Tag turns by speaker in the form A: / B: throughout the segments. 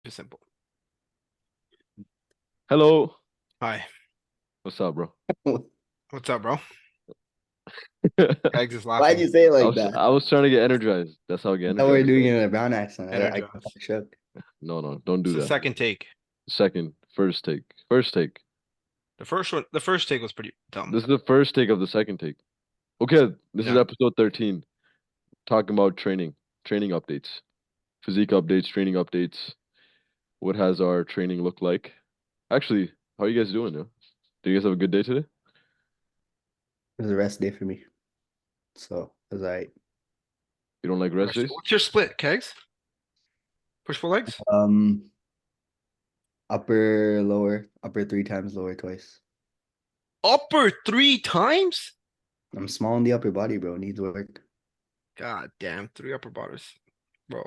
A: It's simple.
B: Hello.
A: Hi.
B: What's up, bro?
A: What's up, bro? Eggs is
C: Why'd
A: laughing.
C: you say it
B: I
C: like
B: was
C: that?
B: I was trying to get energized. That's how I get
C: Now we're
B: energized.
C: doing it in a brown accent. I got
A: Energized.
C: shook.
B: No, don't
A: It's
B: do
A: the
B: that.
A: second take.
B: Second, first take. First take.
A: The first take was pretty dumb.
B: This is the first take of the second take. Okay, this is
A: Yeah.
B: episode 13. Talking about training updates, physique updates, training updates. What has our training look like? Actually, how are you guys doing? Yeah? Do you guys have a good day today?
C: It was a rest day for me. So it was alright.
B: You don't like rest days?
A: What's your split, Kegs? Push pull legs?
C: Um upper, lower, upper three times, lower twice.
A: Upper 3 times?
C: I'm small in the upper body, bro. Needs work.
A: God damn, 3 upper bodies. Bro.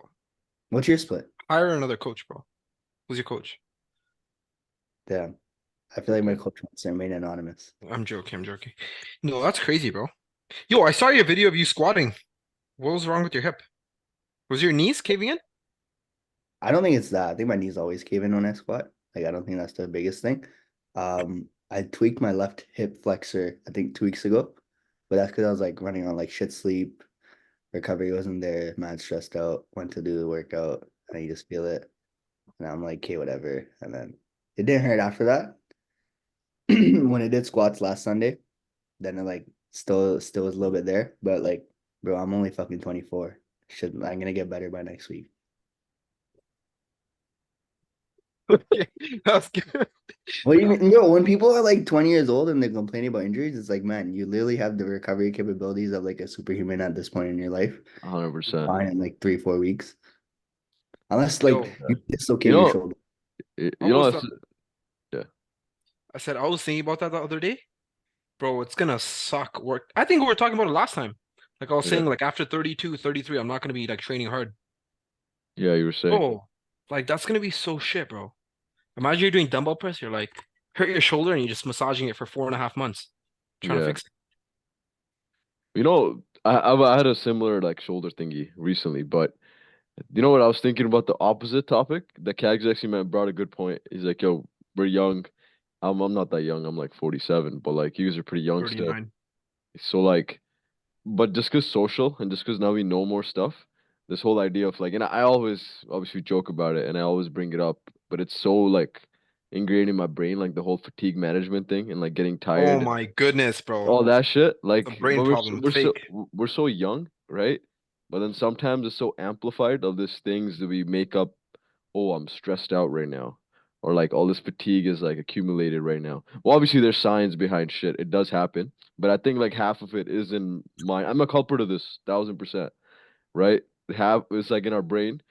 C: What's your split?
A: Hire another coach, bro. Who's your coach?
C: Damn. I feel like my coach wants to remain anonymous.
A: I'm joking, I'm joking. No, that's crazy, bro. Yo, I saw your video of you squatting. What was wrong with your hip? Was your knees caving in?
C: I don't think it's that. I think my knees always cave in when I squat. Like I don't think that's the biggest thing. I tweaked my left hip flexor, I think 2 weeks ago. But that's because I was like running on like shit sleep. Recovery wasn't there, mad stressed out, went to do the workout, and you just feel it. And I'm like, okay, whatever. And then it didn't hurt after that. When I did squats last Sunday, then it like still was a little bit there. But like, bro, I'm only fucking 24. I'm gonna get better by next week.
A: Okay, that's good.
C: Well, even yo, when people are like 20 years old and they're complaining about injuries, it's like, man, you literally have the recovery capabilities of like a superhuman at this point in your life.
B: 100%.
C: Fine in like 3, 4 weeks. Unless like
A: Yo,
C: you
B: You
C: dislocate your
B: know,
C: shoulder.
B: you
A: I
B: know,
A: was
B: that's, yeah,
A: I said I was thinking about that the other day. Bro, it's gonna suck work. I think we were talking about it last time. Like I was
B: yeah,
A: saying, like after 32, 33, I'm not gonna be like training hard.
B: yeah. You were saying,
A: Oh, like that's gonna be so shit, bro. Imagine you're doing dumbbell press, you're like hurt your shoulder and you're just massaging it for 4.5 months, trying to
B: yeah.
A: fix it.
B: I had a similar like shoulder thingy recently, but you know what I was thinking about the opposite topic? The Cags actually brought a good point. He's like, yo, we're young. I'm not that young. I'm like 47, but like you guys are pretty young still.
A: 39.
B: So like, but just cause social and just cause now we know more stuff, this whole idea of like, and I always obviously joke about it and I always bring it up, but it's so like ingrained in my brain, like the whole fatigue management thing and like getting
A: Oh
B: tired and
A: my goodness, bro.
B: all that shit.
A: The
B: Like,
A: brain
B: but
A: problem. It's fake.
B: we're so young, right? But then sometimes it's so amplified of these things that we make up. Oh, I'm stressed out right now, or like all this fatigue is like accumulated right now. Well, obviously there's science behind shit. It does happen, but I think like half of it is in my. I'm a culprit of this, 1000%, right? Half it's like in our brain,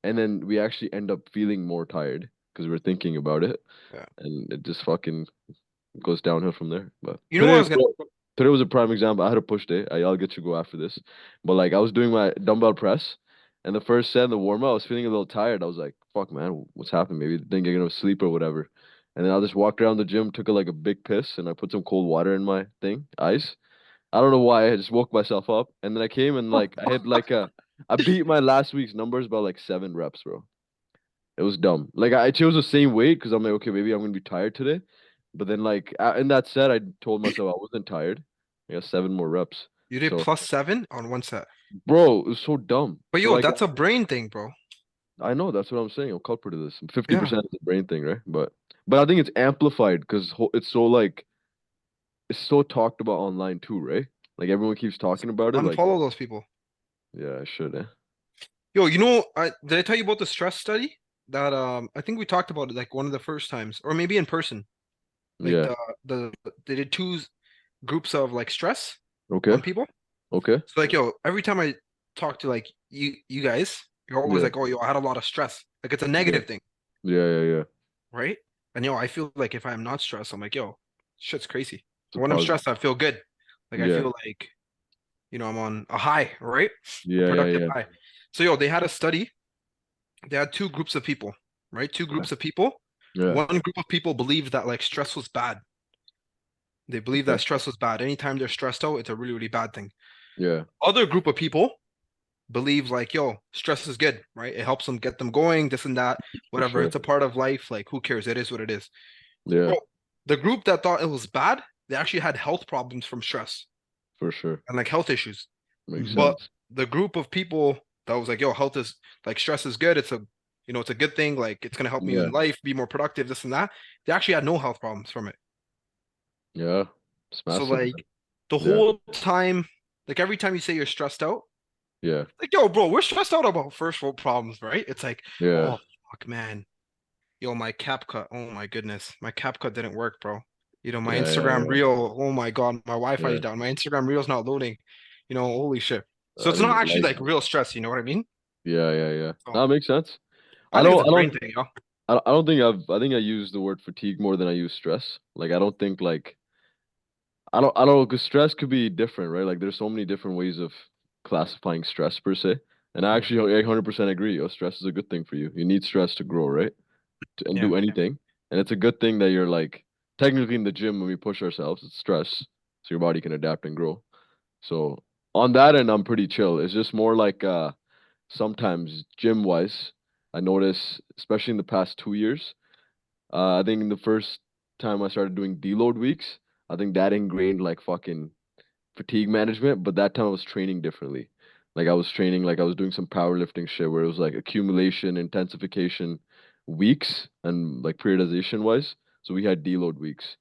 B: and then we actually end up feeling more tired because we're thinking about it,
A: Yeah.
B: and it just fucking goes downhill from there. But
A: You know what I was gonna
B: today was a prime example. I had a push day. I'll get you go after this, but like I was doing my dumbbell press, and the first set in the warm up, I was feeling a little tired. I was like, "Fuck, man, what's happened? Maybe didn't get enough sleep or whatever." And then I just walked around the gym, took like a big piss, and I put some cold water in my thing, ice. I don't know why. I just woke myself up, and then I came and like I had like I beat my last week's numbers by like 7 reps, bro. It was dumb. Like I chose the same weight because I'm like, okay, maybe I'm gonna be tired today. But then like in that set, I told myself I wasn't tired. I got 7 more reps.
A: you did
B: So,
A: +7 on one set.
B: bro, it was so dumb.
A: But
B: So
A: yo,
B: like
A: that's a brain thing, bro.
B: I know that's what I'm saying. I'm culprit of this.
A: Yeah.
B: 50% is the brain thing, right? But I think it's amplified because it's so like it's so talked about online too, right? Like everyone keeps talking about it. Like
A: Unfollow those people.
B: yeah, I should. Eh?
A: Yo, did I tell you about the stress study? That I think we talked about it like one of the first times, or maybe in person. Like
B: Yeah.
A: the they did two groups of like stress
B: Okay.
A: on people.
B: Okay.
A: So like yo, every time I talk to like you guys, you're always
B: Yeah.
A: like, oh yo, I had a lot of stress. Like it's a
B: Yeah.
A: negative thing,
B: Yeah. Yeah. Yeah.
A: right? And yo, I feel like if I'm not stressed, I'm like, yo, shit's crazy.
B: It's a
A: When I'm
B: positive.
A: stressed, I feel good. Like I
B: Yeah.
A: feel like, I'm on a high, right? A
B: Yeah. Yeah.
A: productive
B: Yeah.
A: high. So yo, they had a study. They had two groups of people, right? Two
B: Okay.
A: groups of people.
B: Yeah.
A: One group of people believed that like stress was bad. They believed
B: Okay.
A: that stress was bad. Anytime they're stressed out, it's a really, really bad thing.
B: Yeah.
A: Other group of people believes like, yo, stress is good, right? It helps them get them going, this and that,
B: For
A: whatever.
B: sure.
A: It's a part of life. Like, who cares? It is what it is.
B: Yeah,
A: Bro, the group that thought it was bad, they actually had health problems from stress
B: for sure.
A: and like health issues.
B: Makes
C: Mhm.
A: But
B: sense.
A: the group of people that was like, yo, health is like stress is good. It's a it's a good thing. Like it's gonna help me
B: Yeah,
A: in life, be more productive, this and that. They actually had no health problems from it.
B: yeah. It's
A: So
B: massive, man.
A: like the
B: Yeah,
A: whole time, like every time you say you're stressed out,
B: yeah,
A: like, yo, bro, we're stressed out about first world problems, right? It's like,
B: yeah,
A: oh fuck, man. Yo, my cap cut. Oh my goodness. My cap cut didn't work, bro. My
B: yeah, yeah,
A: Instagram
B: yeah,
A: reel. Oh my God, my Wi-Fi is
B: yeah.
A: down. My Instagram reel's not loading. Holy shit. So
B: I
A: it's
B: think
A: not
B: the
A: actually
B: lag.
A: like real stress, you know what I mean?
B: Yeah, yeah, yeah.
A: So
B: That makes sense.
A: I
B: I
A: think
B: don't,
A: it's
B: I
A: a brain
B: don't,
A: thing, yo.
B: I don't think I think I use the word fatigue more than I use stress. Like, I don't think like, I don't, because stress could be different, right? Like, there's so many different ways of classifying stress per se. And I
A: Yeah.
B: actually 100% agree. Yo, stress is a good thing for you. You need stress to grow, right? And
A: Yeah.
B: do anything. And it's a good thing that you're like, technically in the gym when we push ourselves, it's stress. So your body can adapt and grow. So on that end, I'm pretty chill. It's just more like sometimes gym wise, I notice, especially in the past 2 years, I think in the first time I started doing deload weeks, I think that ingrained like fucking fatigue management, but that time I was training differently. Like I was training, like I was doing some powerlifting shit where it was like accumulation, intensification weeks and like periodization wise. So we had deload weeks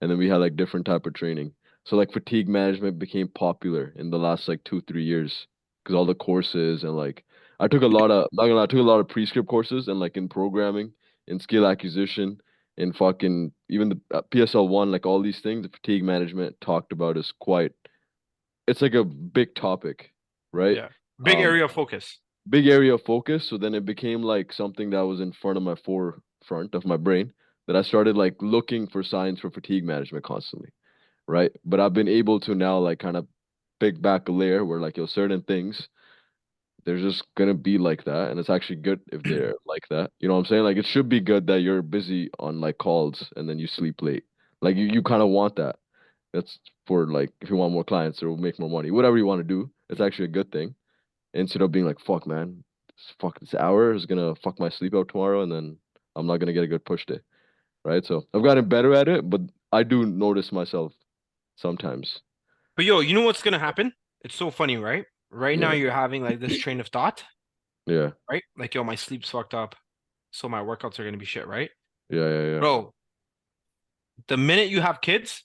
B: and then we had like different type of training. So like fatigue management became popular in the last like 2 3 years because all the courses and like I took a lot of not gonna lie, I took a lot of prescript courses and like in programming, in skill acquisition, in fucking even the PSL1, like all these things, the fatigue management talked about is quite. It's like a big topic, right?
A: Yeah. Big
B: Um,
A: area of focus.
B: big area of focus. So then it became like something that was in front of my forefront of my brain that I started like looking for signs for fatigue management constantly, right? But I've been able to now like kind of pick back a layer where like certain things they're just gonna be like that, and it's actually good if they're like that. You know what I'm saying? Like it should be good that you're busy on like calls and then you sleep late. Like you kind of want that. That's for like if you want more clients or make more money, whatever you want to do. It's actually a good thing instead of being like, fuck, man, this hour is gonna fuck my sleep out tomorrow, and then I'm not gonna get a good push day, right? So I've gotten better at it, but I do notice myself sometimes.
A: But yo, you know what's gonna happen? It's so funny, right? Right now
B: Yeah,
A: you're having like this train of thought,
B: yeah,
A: right? Like, yo, my sleep's fucked up, so my workouts are gonna be shit, right?
B: yeah, yeah, yeah.
A: Bro, the minute you have kids,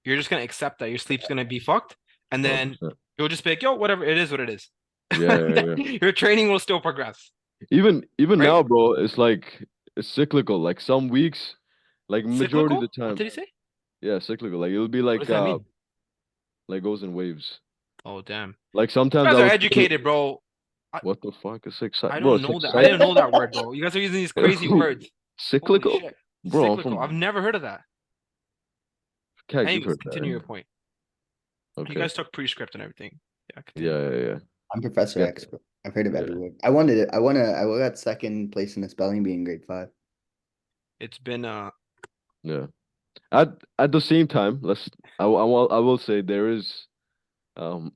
A: you're just gonna accept that your sleep's gonna be fucked, and then
B: 100%.
A: you'll just be like, yo, whatever, it is what it is.
B: Yeah, yeah, yeah.
A: Your training will still progress,
B: Even
A: right?
B: now, bro, it's like it's cyclical. Like some weeks, like majority of
A: Cyclical?
B: the
A: What
B: time,
A: did he say?
B: yeah, cyclical. Like it'll be
A: What does that mean?
B: like goes in waves.
A: Oh, damn.
B: Like
A: You
B: sometimes
A: guys
B: I
A: are
B: was
A: educated, bro. I,
B: what the fuck is
A: I
B: bro,
A: don't
B: it's
A: know that. I didn't know that word, bro. You guys are using these crazy words. Holy
B: cyclical?
A: shit.
B: Bro, I'm
A: Cyclical. I've
B: from
A: never heard of that.
B: Kegs, you've
A: Anyways,
B: heard that,
A: continue your
B: right?
A: point. You
B: Okay.
A: guys took prescript and everything. Yeah, continue.
B: Yeah, yeah, yeah.
C: I'm Professor
B: Get
C: X,
B: that.
C: bro. I've heard of every
B: Yeah.
C: word. I wanted it. I got second place in the spelling bee in grade 5.
A: It's been
B: Yeah. At the same time, I will say there is
C: Sorry.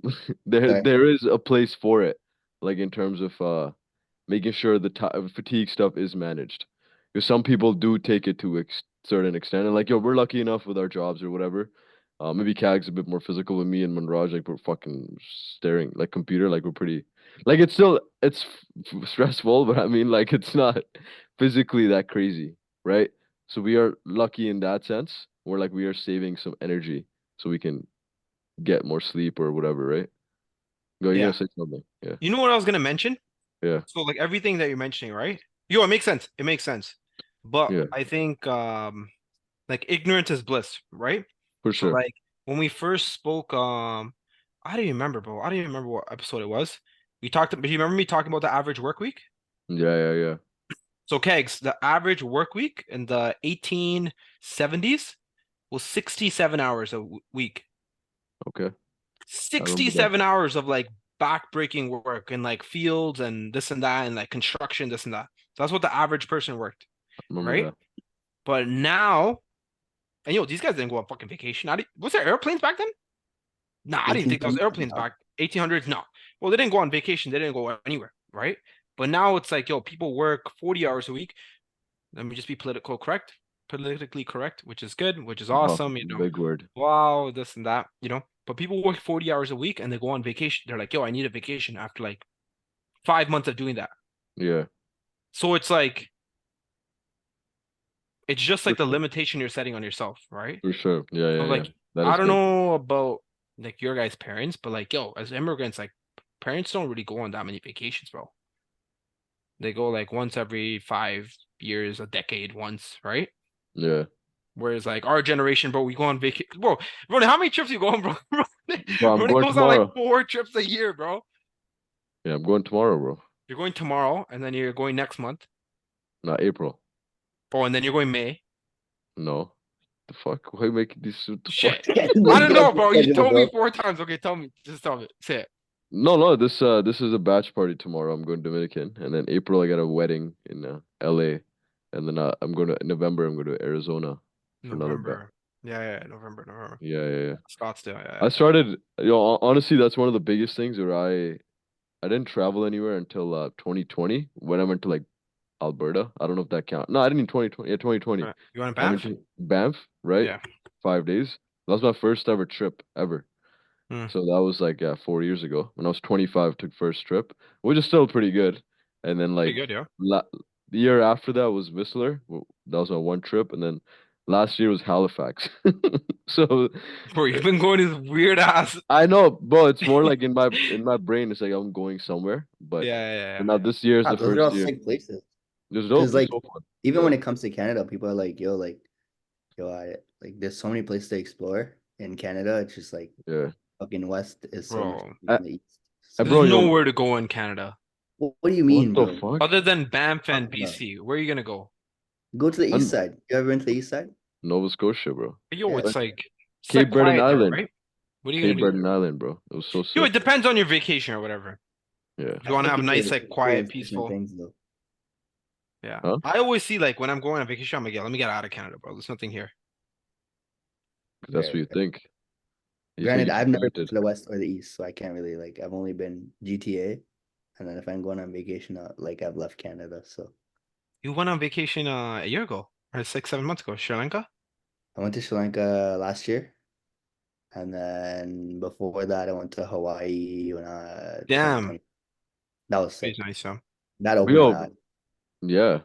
B: there is a place for it, like in terms of making sure the fatigue stuff is managed. Because some people do take it to a certain extent, and like yo, we're lucky enough with our jobs or whatever. Maybe Kag's a bit more physical with me and Manraj, like we're fucking staring like computer, like we're pretty, like it's still stressful, but I mean like it's not physically that crazy, right? So we are lucky in that sense. We're like we are saving some energy so we can get more sleep or whatever, right? Go, you're gonna
A: yeah.
B: say something. Yeah.
A: You know what I was gonna mention?
B: Yeah.
A: So like everything that you're mentioning, right? Yo, it makes sense. It makes sense. But
B: Yeah.
A: I think like ignorance is bliss, right?
B: For
A: So
B: sure.
A: like when we first spoke, I don't even remember, bro. I don't even remember what episode it was. We talked, but you remember me talking about the average work week?
B: Yeah, yeah, yeah.
A: So Kegs, the average work week in the 1870s was 67 hours a week.
B: Okay. I remember that.
A: 67 hours of like back-breaking work in like fields and this and that and like construction, this and that. So that's what the average person worked,
B: I remember
A: right?
B: that.
A: But now, and these guys didn't go on fucking vacation. Was there airplanes back then? Nah, I didn't think there was
C: 1800.
A: airplanes back. 1800s, no. well, they didn't go on vacation, they didn't go anywhere, right? But now it's like, yo, people work 40 hours a week. Let me just be politically correct, which is good, which is
B: Oh,
A: awesome, you know.
B: big word.
A: Wow, this and that, you know. But people work 40 hours a week and they go on vacation. They're like, yo, I need a vacation after like 5 months of doing that.
B: Yeah,
A: So it's like, it's just
B: for
A: like the
B: sure.
A: limitation you're setting on yourself, right?
B: For sure. Yeah,
A: So
B: yeah, yeah.
A: like,
B: That
A: I
B: is
A: don't
B: big.
A: know about like your guys' parents, but like, yo, as immigrants, like parents don't really go on that many vacations, bro. They go like once every 5 years, a decade once, right?
B: Yeah.
A: Whereas like our generation, bro, we go on vacation. Bro, Ronnie, how many trips you go on, bro?
B: Bro, I'm
A: Ronnie
B: going
A: goes on like
B: tomorrow.
A: 4 trips a year, bro.
B: Yeah, I'm going tomorrow, bro.
A: You're going tomorrow, and then you're going next month.
B: Not April.
A: Oh, and then you're going May.
B: No. The fuck? Why make this? What the fuck?
A: Shit. I
C: Look
A: don't
C: at
A: know,
C: the
A: bro. You
C: schedule,
A: told me
C: bro.
A: 4 times. Okay, tell me. Just tell me. Say it.
B: No, no. This is a batch party tomorrow. I'm going Dominican, and then April I got a wedding in L.A., and then I'm going to November. I'm going to Arizona for another batch.
A: November. Yeah, November.
B: Yeah, yeah, yeah.
A: Scottsdale.
B: I started. Honestly, that's one of the biggest things where I didn't travel anywhere until 2020 when I went to like Alberta. I don't know if that counts. No, I didn't in 2020. Yeah, 2020.
A: You want to
B: I went
A: Banff?
B: to Banff, right?
A: Yeah.
B: 5 days. That was my first ever trip ever.
A: Hmm.
B: So that was like 4 years ago when I was 25. Took first trip, which is still pretty good. And then
A: Pretty
B: like
A: good, yeah.
B: the year after that was Whistler. That was my one trip, and then last year was Halifax. So
A: Bro, you've been going to this weird ass.
B: I know, bro. It's more like in my brain. It's like I'm going somewhere, but
A: Yeah.
B: now this year is
C: Ah,
B: the
C: those are
B: first
C: all
B: year.
C: sick places.
B: It was
C: Because
B: dope. It was
C: like
B: so fun.
C: even
B: Yeah,
C: when it comes to Canada, people are like, yo, I like there's so many places to explore in Canada. It's just like
B: yeah.
C: fucking west is so much
A: Bro,
C: better than the east. So
A: there's
B: Bro, yo,
A: nowhere to go in Canada
C: what do you
B: what
C: mean,
B: the
C: bro?
B: fuck?
A: other than Banff and
C: Talking about?
A: BC. Where are you gonna go?
C: Go to the east
B: I'm
C: side. You ever been to the east side?
B: Nova Scotia, bro.
A: Yo,
C: Yeah.
A: it's
B: Went
A: like it's like
B: Cape Breton
A: quiet there,
B: Island.
A: right? What are you
B: Cape
A: gonna do?
B: Breton Island, bro. It was so
A: Yo,
B: sick.
A: it depends on your vacation or whatever.
B: Yeah.
A: If
C: I
A: you want to
C: think
A: have
C: people
A: nice, like quiet,
C: experience different
A: peaceful.
C: things though.
A: Yeah.
B: Huh?
A: I always see like when I'm going on vacation, I'm like, yeah, let me get out of Canada, bro. There's nothing here.
B: 'Cause that's what
C: Right.
B: you think. You think
C: Granted,
B: you're
C: I've never been
B: distracted.
C: to the west or the east, so I can't really like. I've only been GTA, and then if I'm going on vacation, like I've left Canada. So
A: You went on vacation a year ago or 6, 7 months ago, Sri Lanka.
C: I went to Sri Lanka last year, and then before that, I went to Hawaii when 2020.
A: Damn,
C: That was
A: pretty
C: sick.
A: nice, yeah.
C: That opened my
B: Yo,
C: eyes.
B: yeah.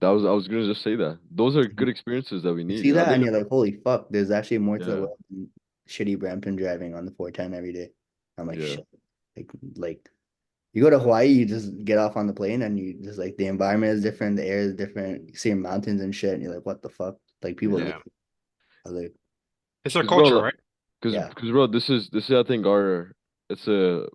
B: I was gonna just say that. Those are good experiences that we
C: You
B: need.
C: see
B: You know, I
C: that,
B: think
C: and you're like, "Holy fuck!" There's actually more to the
B: yeah,
C: world than shitty Brampton driving on the 410 every day. I'm like,
B: yeah,
C: shit. Like you go to Hawaii, you just get off on the plane, and you just like the environment is different, the air is different. You see mountains and shit, and you're like, "What the fuck?" Like people live.
A: Yeah.
C: I live.
A: It's our
B: because bro,
A: culture, right?
C: Yeah.
B: bro, this is I think our it's a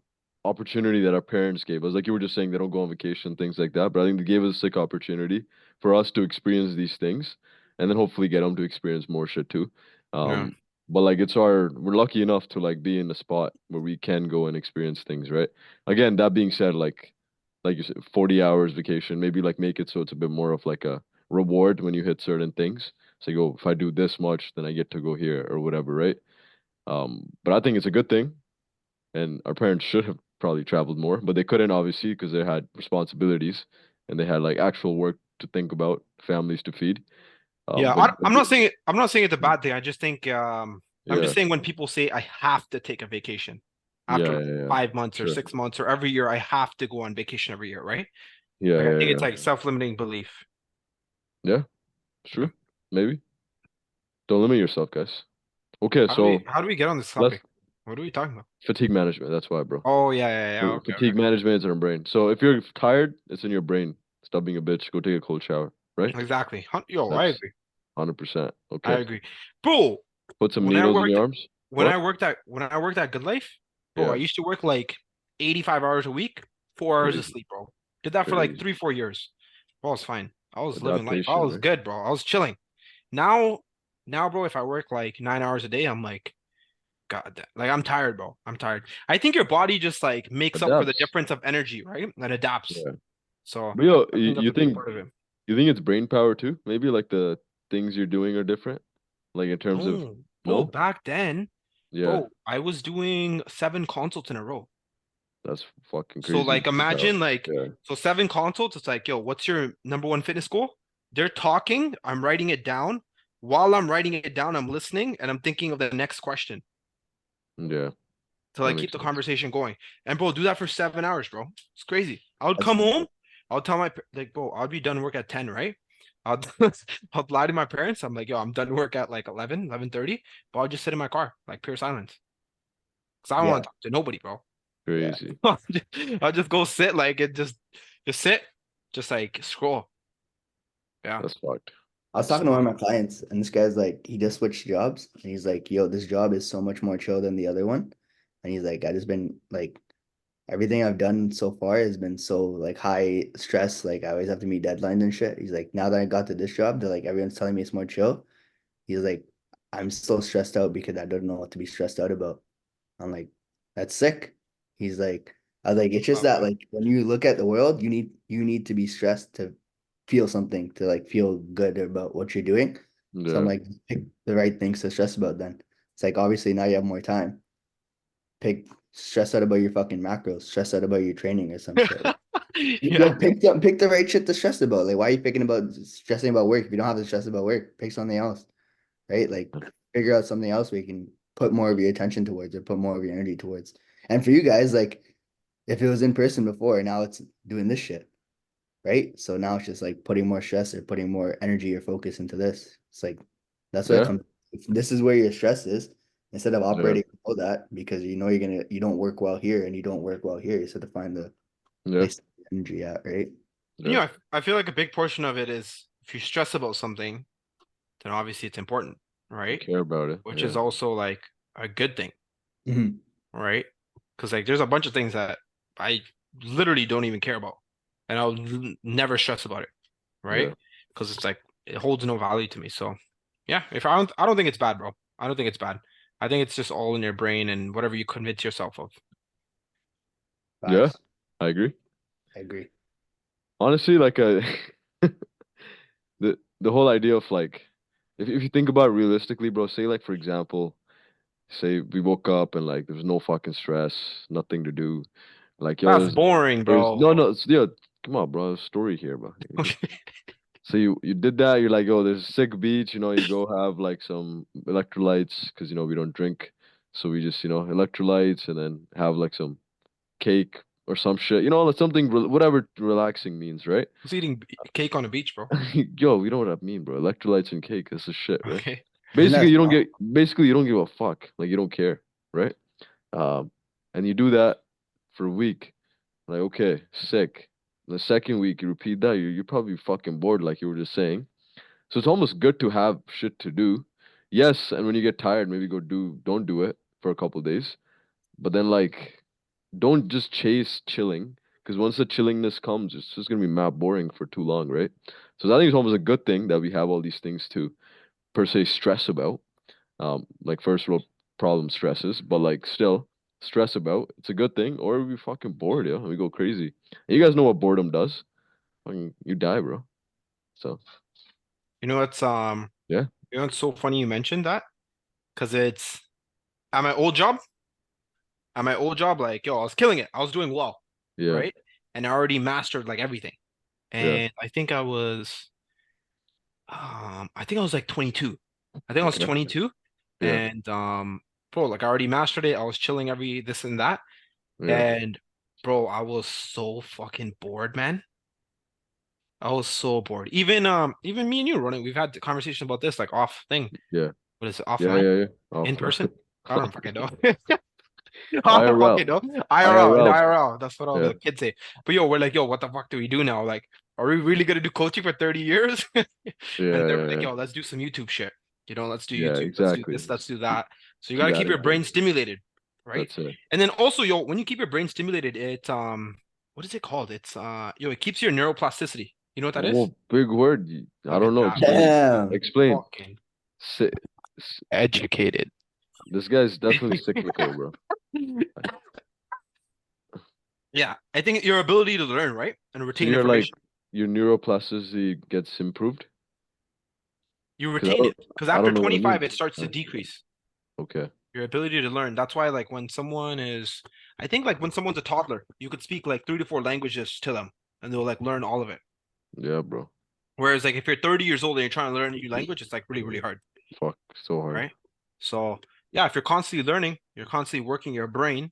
B: opportunity that our parents gave us. Like you were just saying, they don't go on vacation, things like that. But I think they gave us a sick opportunity for us to experience these things, and then hopefully get them to experience more shit too.
A: Yeah.
B: Um, but like we're lucky enough to like be in a spot where we can go and experience things, right? Again, that being said, like you said, 40 hours vacation, maybe like make it so it's a bit more of like a reward when you hit certain things. So you go, if I do this much, then I get to go here or whatever, right? But I think it's a good thing, and our parents should have probably traveled more, but they couldn't obviously because they had responsibilities and they had like actual work to think about, families to feed.
A: Yeah,
B: But
A: I'm not saying it's a bad thing. I just think I'm just
B: yeah,
A: saying when people say I have to take a vacation after
B: yeah,
A: like
B: yeah, yeah,
A: 5 months or
B: sure,
A: 6 months or every year, I have to go on vacation every year, right?
B: yeah,
A: Like I
B: yeah,
A: think it's
B: yeah,
A: like self-limiting belief.
B: yeah, it's
A: You know?
B: true, maybe. Don't limit yourself, guys. Okay, so
A: How do we get on this
B: let's
A: topic? What are we talking about?
B: fatigue management. That's why, bro.
A: Oh yeah. Okay.
B: Fatigue management is in our brain. So if you're tired, it's in your brain. Stop being a bitch. Go take a cold shower. Right?
A: Exactly. Yo, I
B: That's
A: agree.
B: 100%.
A: I
B: Okay.
A: agree. Bro,
B: Put some
A: when I
B: needles in
A: worked
B: your arms. What?
A: when I worked at Good Life, bro, I
B: Yeah.
A: used to work like 85 hours a week, 4 hours of
B: Crazy.
A: sleep, bro. Did that for like
B: Crazy.
A: 3, 4 years. I was fine. I was living life. I
B: Adaptation,
A: was
B: right?
A: good, bro. I was chilling. Now, bro, if I work like 9 hours a day, I'm like, God, like I'm tired, bro. I'm tired. I think your body just like makes up for the
B: Adapts.
A: difference of energy, right? And adapts.
B: Yeah.
A: So
B: But yo,
A: I think that's a big part of it.
B: you think it's brain power too? Maybe like the things you're doing are different? Like in terms of
A: No, bro,
B: no?
A: back then,
B: Yeah.
A: bro, I was doing 7 consults in a row.
B: That's fucking
A: So
B: crazy.
A: like imagine like
B: Yeah.
A: so 7 consults, it's like, yo, what's your #1 fitness goal? They're talking, I'm writing it down. While I'm writing it down, I'm listening and I'm thinking of the next question
B: Yeah.
A: to
B: That
A: like keep
B: makes
A: the
B: sense.
A: conversation going. And bro, do that for 7 hours, bro. It's crazy. I would
C: That's
A: come home, I'll tell like, bro, I'll be done work at 10, right? I'll I'll lie to my parents. I'm like, yo, I'm done work at like 11, 11:30, but I'll just sit in my car, like pure silence. Cause I don't
C: yeah,
A: want to talk to nobody, bro.
C: yeah.
B: Crazy.
A: I'll just go sit like it just sit, just like scroll. Yeah.
B: That's fucked.
C: I was talking to one of my clients, and this guy's like, he just switched jobs, and he's like, "Yo, this job is so much more chill than the other one," and he's like, "I just been like, everything I've done so far has been so like high stress. Like I always have to meet deadlines and shit." He's like, "Now that I got to this job, they're like everyone's telling me it's more chill." He's like, "I'm still stressed out because I don't know what to be stressed out about." I'm like, "That's sick." He's like, "I was like, it's just that
A: Man.
C: like when you look at the world, you need to be stressed to feel something, to like feel good about what you're doing." So I'm
B: Yeah.
C: like, pick the right things to stress about then. It's like obviously now you have more time. Pick stress out about your fucking macros, stress out about your training or some shit.
A: Yeah.
C: Yo, pick the right shit to stress about. Like, why are you picking about stressing about work if you don't have to stress about work? Pick something else, right? Like, figure out something else where you can put more of your attention towards or put more of your energy towards. And for you guys, like, if it was in person before, now it's doing this shit, right? So now it's just like putting more stress or putting more energy or focus into this. It's like that's what it
B: Yeah.
C: comes. If this is where your stress is, instead of
B: Yeah.
C: operating below that because you know you don't work well here and you don't work well here. You have to find the
B: Yeah.
C: place energy at, right?
A: And,
B: Yeah.
A: I feel like a big portion of it is if you stress about something, then obviously it's important,
B: You
A: right?
B: care about it.
A: Which
B: Yeah.
A: is also like a good thing,
C: Mhm.
A: right? Because like there's a bunch of things that I literally don't even care about, and I'll never stress about it, right?
B: Yeah.
A: Because it's like it holds no value to me. So yeah, if I don't think it's bad, bro. I don't think it's bad. I think it's just all in your brain and whatever you convince yourself of.
B: Yeah.
C: Facts.
B: I agree.
C: I agree.
B: Honestly, like the whole idea of like if you think about it realistically, bro, say like for example, say we woke up and like there was no fucking stress, nothing to do. Like yo,
A: That's boring,
B: there's
A: bro.
B: no no it's, yo, come on, bro, there's a story here, bro. So you did that, you're like, oh, there's a sick beach, you go have like some electrolytes because we don't drink. So we just, electrolytes and then have like some cake or some shit, like something whatever relaxing means, right?
A: Who's eating cake on the beach, bro?
B: Yo, you know what I mean, bro. Electrolytes and cake, that's the shit, right?
A: Okay.
C: Isn't that smart?
B: Basically you don't give a fuck. Like you don't care, right? And you do that for a week. Like, okay, sick. The second week you repeat that, you're probably fucking bored, like you were just saying. So it's almost good to have shit to do. Yes, and when you get tired, maybe don't do it for a couple days. But then like don't just chase chilling. Because once the chillingness comes, it's just gonna be mad boring for too long, right? So I think it's almost a good thing that we have all these things to per se stress about. Like first world problem stresses, but like still stress about. It's a good thing, or we fucking bored, yeah, and we go crazy. And you guys know what boredom does? Fucking, you die, bro. So
A: You know what's
B: yeah,
A: you know it's so funny you mentioned that because it's at my old job. At my old job, like yo, I was killing it. I was doing well,
B: yeah,
A: right? And I already mastered like everything.
B: yeah.
A: And I think I was like 22. I think I was
B: Okay,
A: 22.
B: yeah,
A: And bro, like I already mastered it. I was chilling every this and that.
B: yeah,
A: And bro, I was so fucking bored, man. I was so bored. Even me and you running, we've had conversations about this, like off thing.
B: yeah,
A: What is it,
B: yeah,
A: offline?
B: yeah, yeah.
A: In
B: Offline,
A: person? I don't fucking know. I don't
B: IRL,
A: fucking know. IRL, in
B: IRL.
A: IRL. That's what all
B: Yeah,
A: the kids say. But yo, we're like, yo, what the fuck do we do now? Like, are we really gonna do coaching for 30 years?
B: yeah,
A: And they're
B: yeah,
A: like,
B: yeah.
A: yo, let's do some YouTube shit. Let's do
B: Yeah,
A: YouTube. Let's do
B: exactly.
A: this. Let's do that. So you
B: Keep
A: gotta keep your
B: adding things.
A: brain stimulated, right?
B: That's it.
A: And then also, yo, when you keep your brain stimulated, what is it called? It's it keeps your neuroplasticity. You know what that is?
B: Oh, big word. I
A: Look
B: don't
A: at
B: know.
A: that, bro.
B: Explain.
C: Damn.
B: Explain.
A: Fucking
B: Si- s-
A: educated.
B: this guy's definitely cyclical, bro.
A: Yeah, I think your ability to learn, right? And
B: So
A: retain
B: you're like
A: information.
B: your neuroplasticity gets improved?
A: You
B: Because
A: retain it. Because
B: I
A: after
B: don't know what it
A: 25,
B: means.
A: it starts to
B: Uh,
A: decrease
B: Okay.
A: your ability to learn. That's why, like, when someone is I think like when someone's a toddler, you could speak like 3 to 4 languages to them, and they'll like learn all of it.
B: Yeah, bro.
A: Whereas like if you're 30 years old and you're trying to learn a new language, it's like really, really hard,
B: Fuck, so hard.
A: right? So yeah, if you're constantly learning, you're constantly working your brain,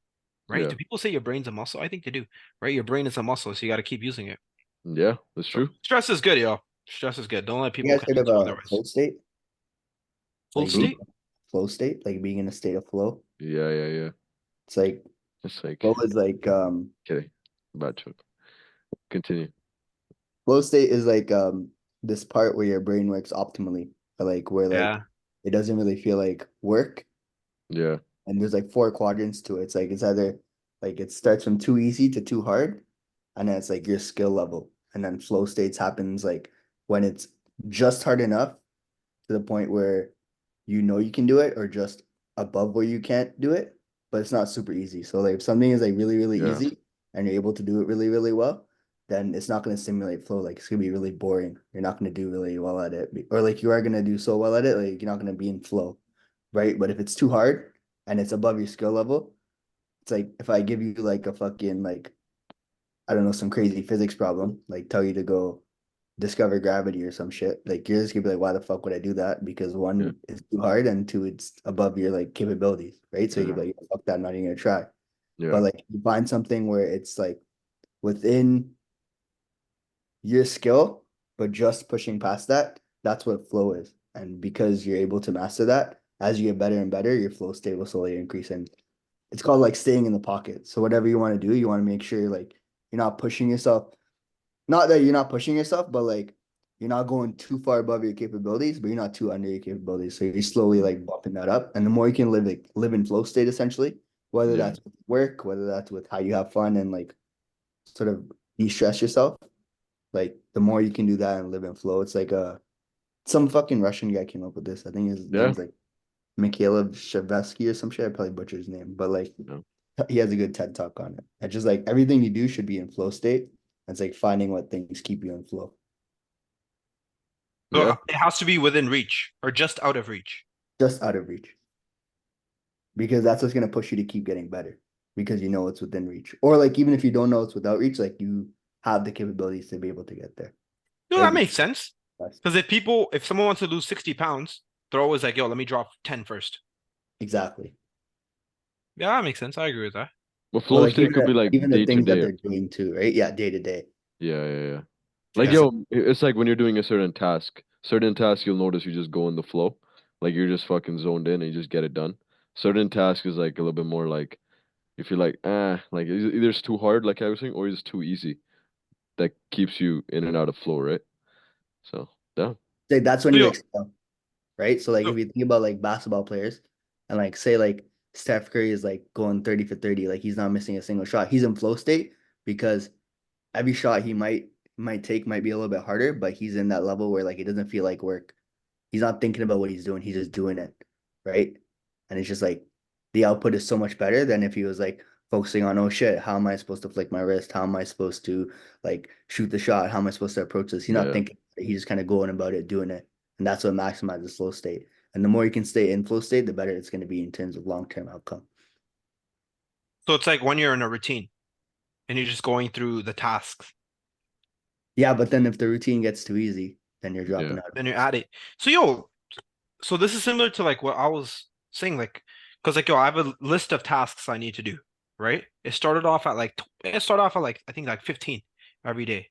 A: right?
B: Yeah.
A: Do people say your brain's a muscle? I think they do, right? Your brain is a muscle, so you got to keep using it.
B: Yeah, that's
A: So
B: true.
A: stress is good, yo. Stress is good. Don't let
C: You
A: people
C: guys heard
A: convince
C: of
A: you
C: a
A: otherwise.
C: flow state?
A: Full
C: Like
A: state?
C: flow state, like being in a state of flow.
B: Yeah, yeah, yeah.
C: It's like
B: It's like
C: flow is like
B: kidding. Bad joke. Continue.
C: flow state is like this part where your brain works optimally, or like where like
A: Yeah.
C: it doesn't really feel like work.
B: Yeah,
C: And there's like 4 quadrants to it. It's like it's either like it starts from too easy to too hard, and then it's like your skill level. And then flow states happens like when it's just hard enough to the point where you know you can do it, or just above where you can't do it, but it's not super easy. So like if something is like really, really
B: yeah,
C: easy and you're able to do it really, really well, then it's not going to simulate flow. Like it's gonna be really boring. You're not going to do really well at it. Or like you are going to do so well at it, like you're not going to be in flow. Right. But if it's too hard and it's above your skill level, it's like if I give you like a fucking like I don't know, some crazy physics problem, like tell you to go discover gravity or some shit, like you're just gonna be like, why the fuck would I do that? Because
B: yeah,
C: one, it's too hard, and two, it's above your like capabilities, right? So you're
B: yeah,
C: like, fuck that, I'm not even gonna try.
B: yeah,
C: But like you find something where it's like within your skill, but just pushing past that, that's what flow is. And because you're able to master that, as you get better and better, your flow state will slowly increase. And it's called like staying in the pocket. So whatever you want to do, you want to make sure like you're not pushing yourself. Not that you're not pushing yourself, but like you're not going too far above your capabilities, but you're not too under your capabilities. So you're slowly
B: mm,
C: like bumping that up. And the more you can live in flow state essentially, whether
B: yeah,
C: that's with work, whether that's with how you have fun and like sort of de-stress yourself, like the more you can do that and live in flow. It's like some fucking Russian guy came up with this. I think his
B: yeah,
C: name's like Mikhailov Shavetsky or some shit. I probably butchered his name, but like
B: yeah,
C: he has a good TED talk on it. It's just like everything you do should be in flow state. It's like finding what things keep you in flow.
A: So
B: yeah,
A: it has to be within reach or just out of reach.
C: Just out of reach, because that's what's going to push you to keep getting better, because you know it's within reach. Or like even if you don't know it's without reach, like you have the capabilities to be able to get there.
A: No,
C: Like
A: that makes sense.
C: that's
A: Because if someone wants to lose 60 pounds, they're always like, yo, let me drop 10 first.
C: exactly.
A: Yeah, that makes sense. I agree with that.
B: but
C: Or
B: flow
C: like
B: state could be like
C: even the
B: day to
C: things that
B: day.
C: they're doing too, right? Yeah, day to day.
B: Yeah, yeah, yeah. Like,
A: Yeah.
B: yo, it's like when you're doing a certain task, you'll notice you just go in the flow. Like you're just fucking zoned in and you just get it done. Certain task is like a little bit more like if you're like, like either it's too hard, like I was saying, or it's too easy. That keeps you in and out of flow, right? So, yeah,
C: Like that's when
A: So,
C: you
A: yo,
C: excel, right? So like
A: so
C: if you think about like basketball players and like say like Steph Curry is like going 30 for 30, like he's not missing a single shot. He's in flow state because every shot he might take might be a little bit harder, but he's in that level where like it doesn't feel like work. He's not thinking about what he's doing, he's just doing it, right? And it's just like the output is so much better than if he was like focusing on, oh shit, how am I supposed to flick my wrist? How am I supposed to like shoot the shot? How am I supposed to approach this? He's not
B: yeah,
C: thinking, he's just kind of going about it, doing it. And that's what maximizes flow state. And the more you can stay in flow state, the better it's going to be in terms of long-term outcome.
A: it's like when you're in a routine and you're just going through the tasks,
C: Yeah, but then if the routine gets too easy, then you're
B: yeah,
C: dropping out.
A: then you're at it. So yo, so this is similar to like what I was saying, like, because like yo, I have a list of tasks I need to do, right? It started off at like I think like 15 every day.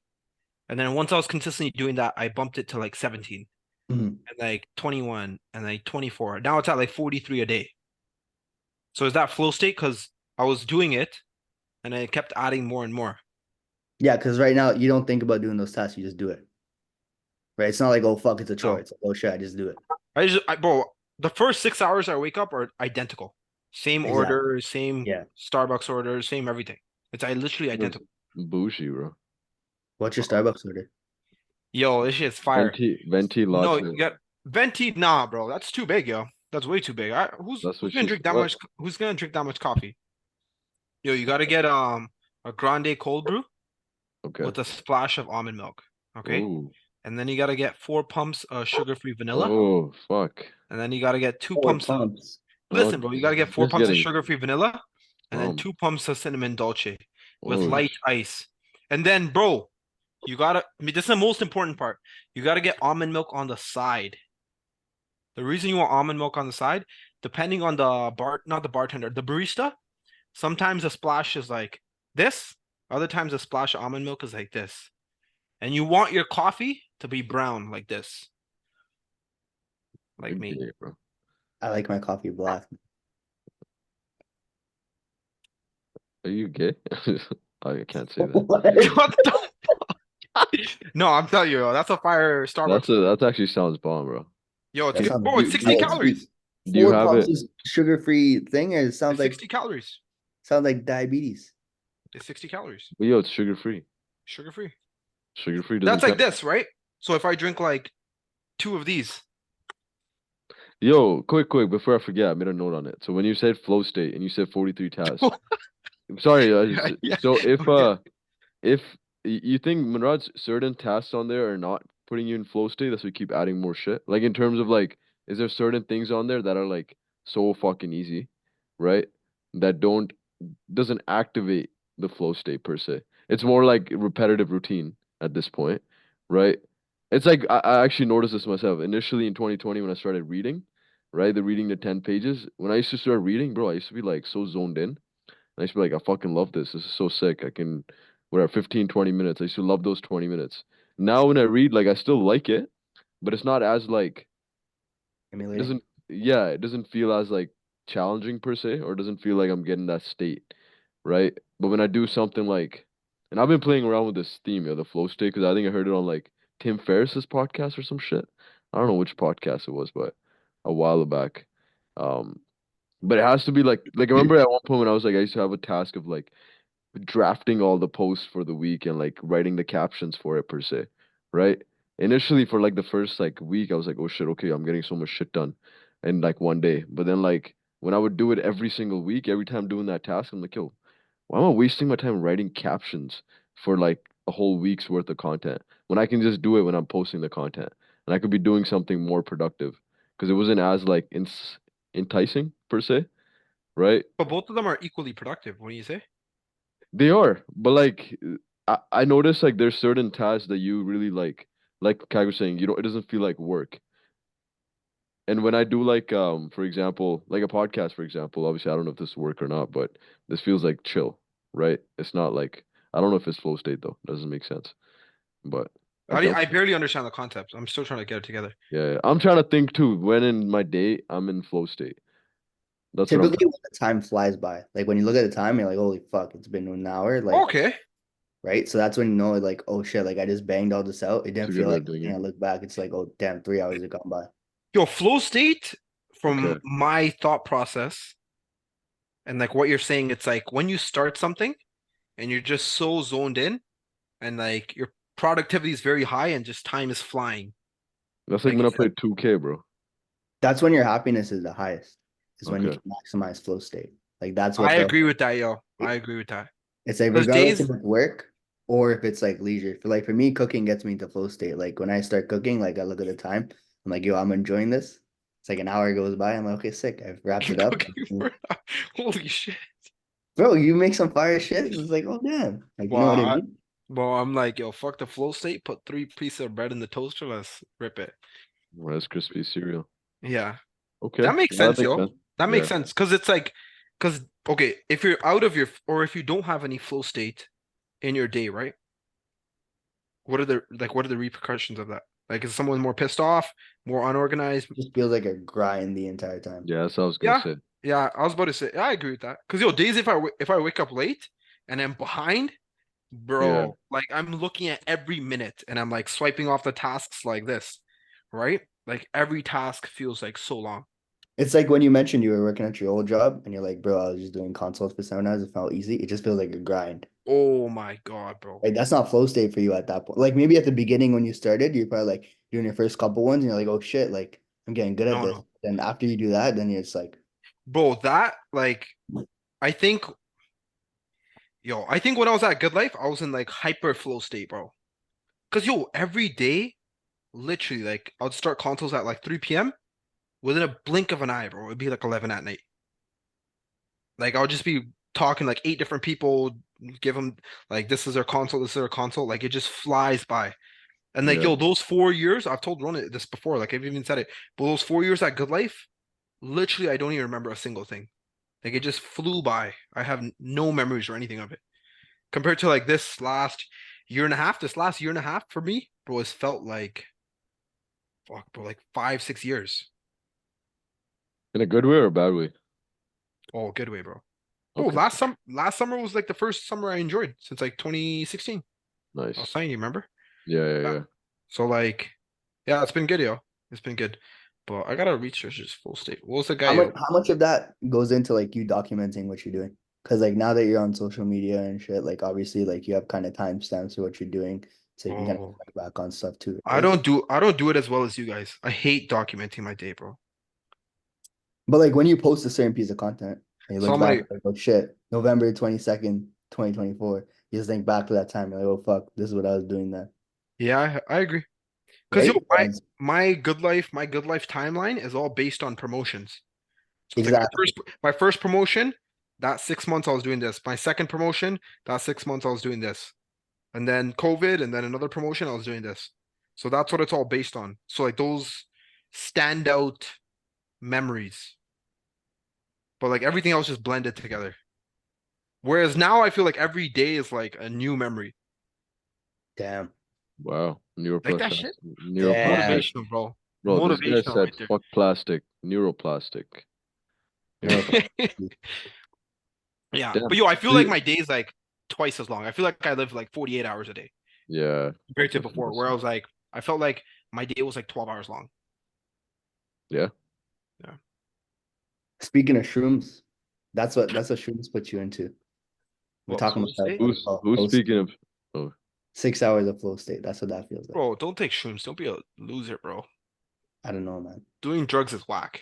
A: And then once I was consistently doing that, I bumped it to like 17
C: Mhm.
A: and like 21 and like 24. Now it's at like 43 a day. So is that flow state? Because I was doing it and I kept adding more and more.
C: Yeah, because right now you don't think about doing those tasks, you just do it. Right? It's not like, oh fuck, it's a chore.
A: No,
C: It's like, oh shit, I just do it.
A: bro, the first 6 hours I wake up are identical. Same
C: Exactly.
A: order, same
C: Yeah.
A: Starbucks order, same everything. It's literally
B: that's
A: identical.
B: bougie, bro.
C: What's your Starbucks order?
A: Yo, this shit's fire.
B: Venti
A: No,
B: latte.
A: you got venti. Nah, bro, that's too big, yo. That's way too big. Who's
B: That's
A: who's
B: what
A: gonna
B: she's
A: drink that
B: what?
A: much? Who's gonna drink that much coffee? Yo, you gotta get a grande cold brew
B: Okay.
A: with a splash of almond milk. Okay,
B: Oh,
A: and then you gotta get 4 pumps of sugar-free vanilla,
B: oh, fuck.
A: and then you gotta get two
C: Four
A: pumps of.
C: pumps.
A: Listen, bro, you gotta get four
B: Just
A: pumps of
B: getting
A: sugar-free vanilla, and then
B: Um,
A: 2 pumps of cinnamon dolce with
B: oh,
A: light ice. And then, bro, you gotta, I mean, this is the most important part. You gotta get almond milk on the side. The reason you want almond milk on the side, depending on the not the bartender, the barista, sometimes a splash is like this, other times a splash of almond milk is like this. And you want your coffee to be brown like this, like
B: you're
A: me.
B: gay, bro.
C: I like my coffee black.
B: Are you gay? I can't say that.
C: What?
A: What the- No, I'm telling you, that's a fire Starbucks.
B: That actually sounds bomb, bro.
A: Yo,
C: That sounds
A: bro, it's
B: Do
A: 60
C: hella sweet.
A: calories.
B: do you
C: 4 pumps
B: have it?
C: is sugar-free thing, and it
A: It's 60 calories.
C: sounds like diabetes.
A: It's 60 calories.
B: Yo, it's sugar free.
A: Sugar free.
B: Sugar free doesn't
A: That's like
B: count.
A: this, right? So if I drink like 2 of these,
B: Yo, quick, before I forget, I made a note on it. So when you said flow state and you said 43 tasks, I'm sorry.
A: yeah, yeah.
B: So
A: Okay.
B: if you think Manraj's certain tasks on there are not putting you in flow state, that's why we keep adding more shit. Like in terms of like, is there certain things on there that are like so fucking easy, right? That doesn't activate the flow state per se. It's more like repetitive routine at this point, right? It's like I actually noticed this myself. Initially in 2020 when I started reading, right? Reading the 10 pages. When I used to start reading, bro, I used to be like so zoned in. I used to be like, I fucking love this. This is so sick. I can, whatever, 15, 20 minutes. I used to love those 20 minutes. Now when I read, like, I still like it, but it's not as like, it
C: Emulating.
B: doesn't, yeah, it doesn't feel as like challenging per se, or it doesn't feel like I'm getting that state, right? But when I do something like, and I've been playing around with this theme, the flow state, because I think I heard it on like Tim Ferriss's podcast or some shit. I don't know which podcast it was, but a while back. Um, but it has to be like I remember at one point when I was like I used to have a task of like drafting all the posts for the week and like writing the captions for it per se, right? Initially for like the first like week, I was like, oh shit, okay, I'm getting so much shit done in like one day. But then like when I would do it every single week, every time doing that task, I'm like, yo, why am I wasting my time writing captions for like a whole week's worth of content when I can just do it when I'm posting the content and I could be doing something more productive because it wasn't as like enticing per se, right?
A: But both of them are equally productive. What do you say?
B: They are, but like I noticed like there's certain tasks that you really like Kai was saying, it doesn't feel like work. And when I do like for example, like a podcast, for example, obviously I don't know if this is work or not, but this feels like chill, right? It's not like I don't know if it's flow state though. Doesn't make sense. But I jump.
A: I barely understand the concept. I'm still trying to get it together.
B: Yeah, I'm trying to think too. When in my day I'm in flow state. That's what I'm
C: Typically, when the time flies by, like when you look at the time, you're like, "Holy fuck, it's been an hour!" Like,
A: Okay.
C: right? So that's when you know, like, "Oh shit!" Like I just banged all this out. It
B: It's a
C: didn't
B: good
C: feel
B: way
C: like.
B: of doing
C: And
B: it.
C: I look back, it's like, "Oh damn, 3 hours have gone by."
A: Yo, flow state
B: Okay.
A: from my thought process and like what you're saying, it's like when you start something and you're just so zoned in and like your productivity is very high and just time is flying.
B: That's like
A: Like
B: when
A: you
B: I
A: said.
B: played 2K, bro.
C: That's when your happiness is the highest. Is when you
B: Okay.
C: can maximize flow state. Like that's
A: I
C: what the
A: agree with that, yo. I agree with that.
C: it's like
A: Because
C: regardless
A: days,
C: if it's work or if it's like leisure. For like for me, cooking gets me into flow state. Like when I start cooking, like I look at the time, I'm like, yo, I'm enjoying this. It's like an hour goes by. I'm like, okay, sick. I've wrapped it up.
A: cooking for holy shit.
C: Bro, you make some fire shit. It's like, oh damn. Like you know
A: Well,
C: what I mean?
A: I'm like, yo, fuck the flow state, put 3 pieces of bread in the toaster, let's rip it.
B: Rice Krispie cereal.
A: Yeah.
B: Okay.
A: That makes
B: Well, that
A: sense,
B: makes
A: yo.
B: sense.
A: That makes
B: Yeah.
A: sense. Cause it's like, cause okay, if you're out of your or if you don't have any flow state in your day, right? What are the repercussions of that? Like, is someone more pissed off, more unorganized?
C: Just feels like a grind the entire time.
B: Yeah, that's what I was gonna
A: Yeah,
B: say.
A: yeah. I was about to say, I agree with that. Cause yo, days if I wake up late and I'm behind,
B: Yeah.
A: bro, like I'm looking at every minute and I'm like swiping off the tasks like this, right? Like every task feels like so long.
C: It's like when you mentioned you were working at your old job and you're like, bro, I was just doing consults for 7 hours. It felt easy. It just feels like a grind.
A: Oh my God, bro.
C: Like that's not flow state for you at that point. Like maybe at the beginning when you started, you're probably like doing your first couple ones and you're like, oh shit, like I'm getting good at
A: No,
C: this.
A: no.
C: Then after you do that, then it's like,
A: Bro, that like I think I think when I was at Good Life, I was in like hyper flow state, bro. Cause yo, every day, literally, like I'd start consoles at like 3 p.m. Within a blink of an eye, bro. It'd be like 11 at night. Like I'll just be talking like 8 different people, give them like this is their console, this is their console. Like it just flies by. And like
B: Yeah.
A: yo, those 4 years, I've told Ronan this before, like I've even said it, but those 4 years at Good Life, literally I don't even remember a single thing. Like it just flew by. I have no memories or anything of it. Compared to like this last year and a half, this last year and a half for me, bro, it's felt like fuck, bro, like 5, 6 years.
B: In a good way or a bad way?
A: Oh, good way, bro. Bro,
B: Okay.
A: last summer was like the first summer I enjoyed since like 2016. I was
B: Nice.
A: saying, you remember?
B: Yeah, yeah,
A: Yeah.
B: yeah.
A: So like, yeah, it's been good, yo. It's been good. But I gotta research this full state. What was the guy, yo?
C: How much of that goes into like you documenting what you're doing? Because like now that you're on social media and shit, like obviously like you have kind of timestamps of what you're doing, so you can kind of
A: Oh,
C: look back on stuff too,
A: I
C: right?
A: don't do it as well as you guys. I hate documenting my day, bro.
C: But like when you post a certain piece of content and you
A: So
C: look
A: I'm
C: back,
A: like,
C: like, oh shit, November 22nd, 2024. You just think back to that time, you're like, oh fuck, this is what I was doing then,
A: yeah, I agree. Cause yo,
C: right? Whereas-
A: my good life timeline is all based on promotions. So it's like
C: exactly.
A: my first promotion, that 6 months I was doing this. My second promotion, that 6 months I was doing this. And then COVID, and then another promotion, I was doing this. So that's what it's all based on. So like those standout memories, but like everything else just blended together. Whereas now I feel like every day is like a new memory.
C: Damn.
B: Wow.
A: Like that
B: Neuroplastic.
A: shit.
C: Damn.
B: Neuroplastic.
A: Motivational, bro.
B: Bro, this guy
A: Motivational
B: said
A: right there.
B: fuck plastic. Neuroplastic.
C: Neuroplasticity.
A: Yeah.
B: Damn.
A: But yo, I feel
B: So
A: like
B: you-
A: my day is like twice as long. I feel like I live like 48 hours a day
B: Yeah.
A: compared to
B: That's
A: before, where I
B: awesome.
A: was like, I felt like my day was like 12 hours long.
B: Yeah.
A: Yeah.
C: Speaking of shrooms, that's what shrooms put you into. We're
A: What
C: talking
A: flow
C: about that
A: state?
C: what they call
B: Who's
C: flow state.
B: speaking of? Oh,
C: 6 hours of flow state. That's what that feels like.
A: Bro, don't take shrooms. Don't be a loser, bro.
C: I don't know, man.
A: Doing drugs is whack.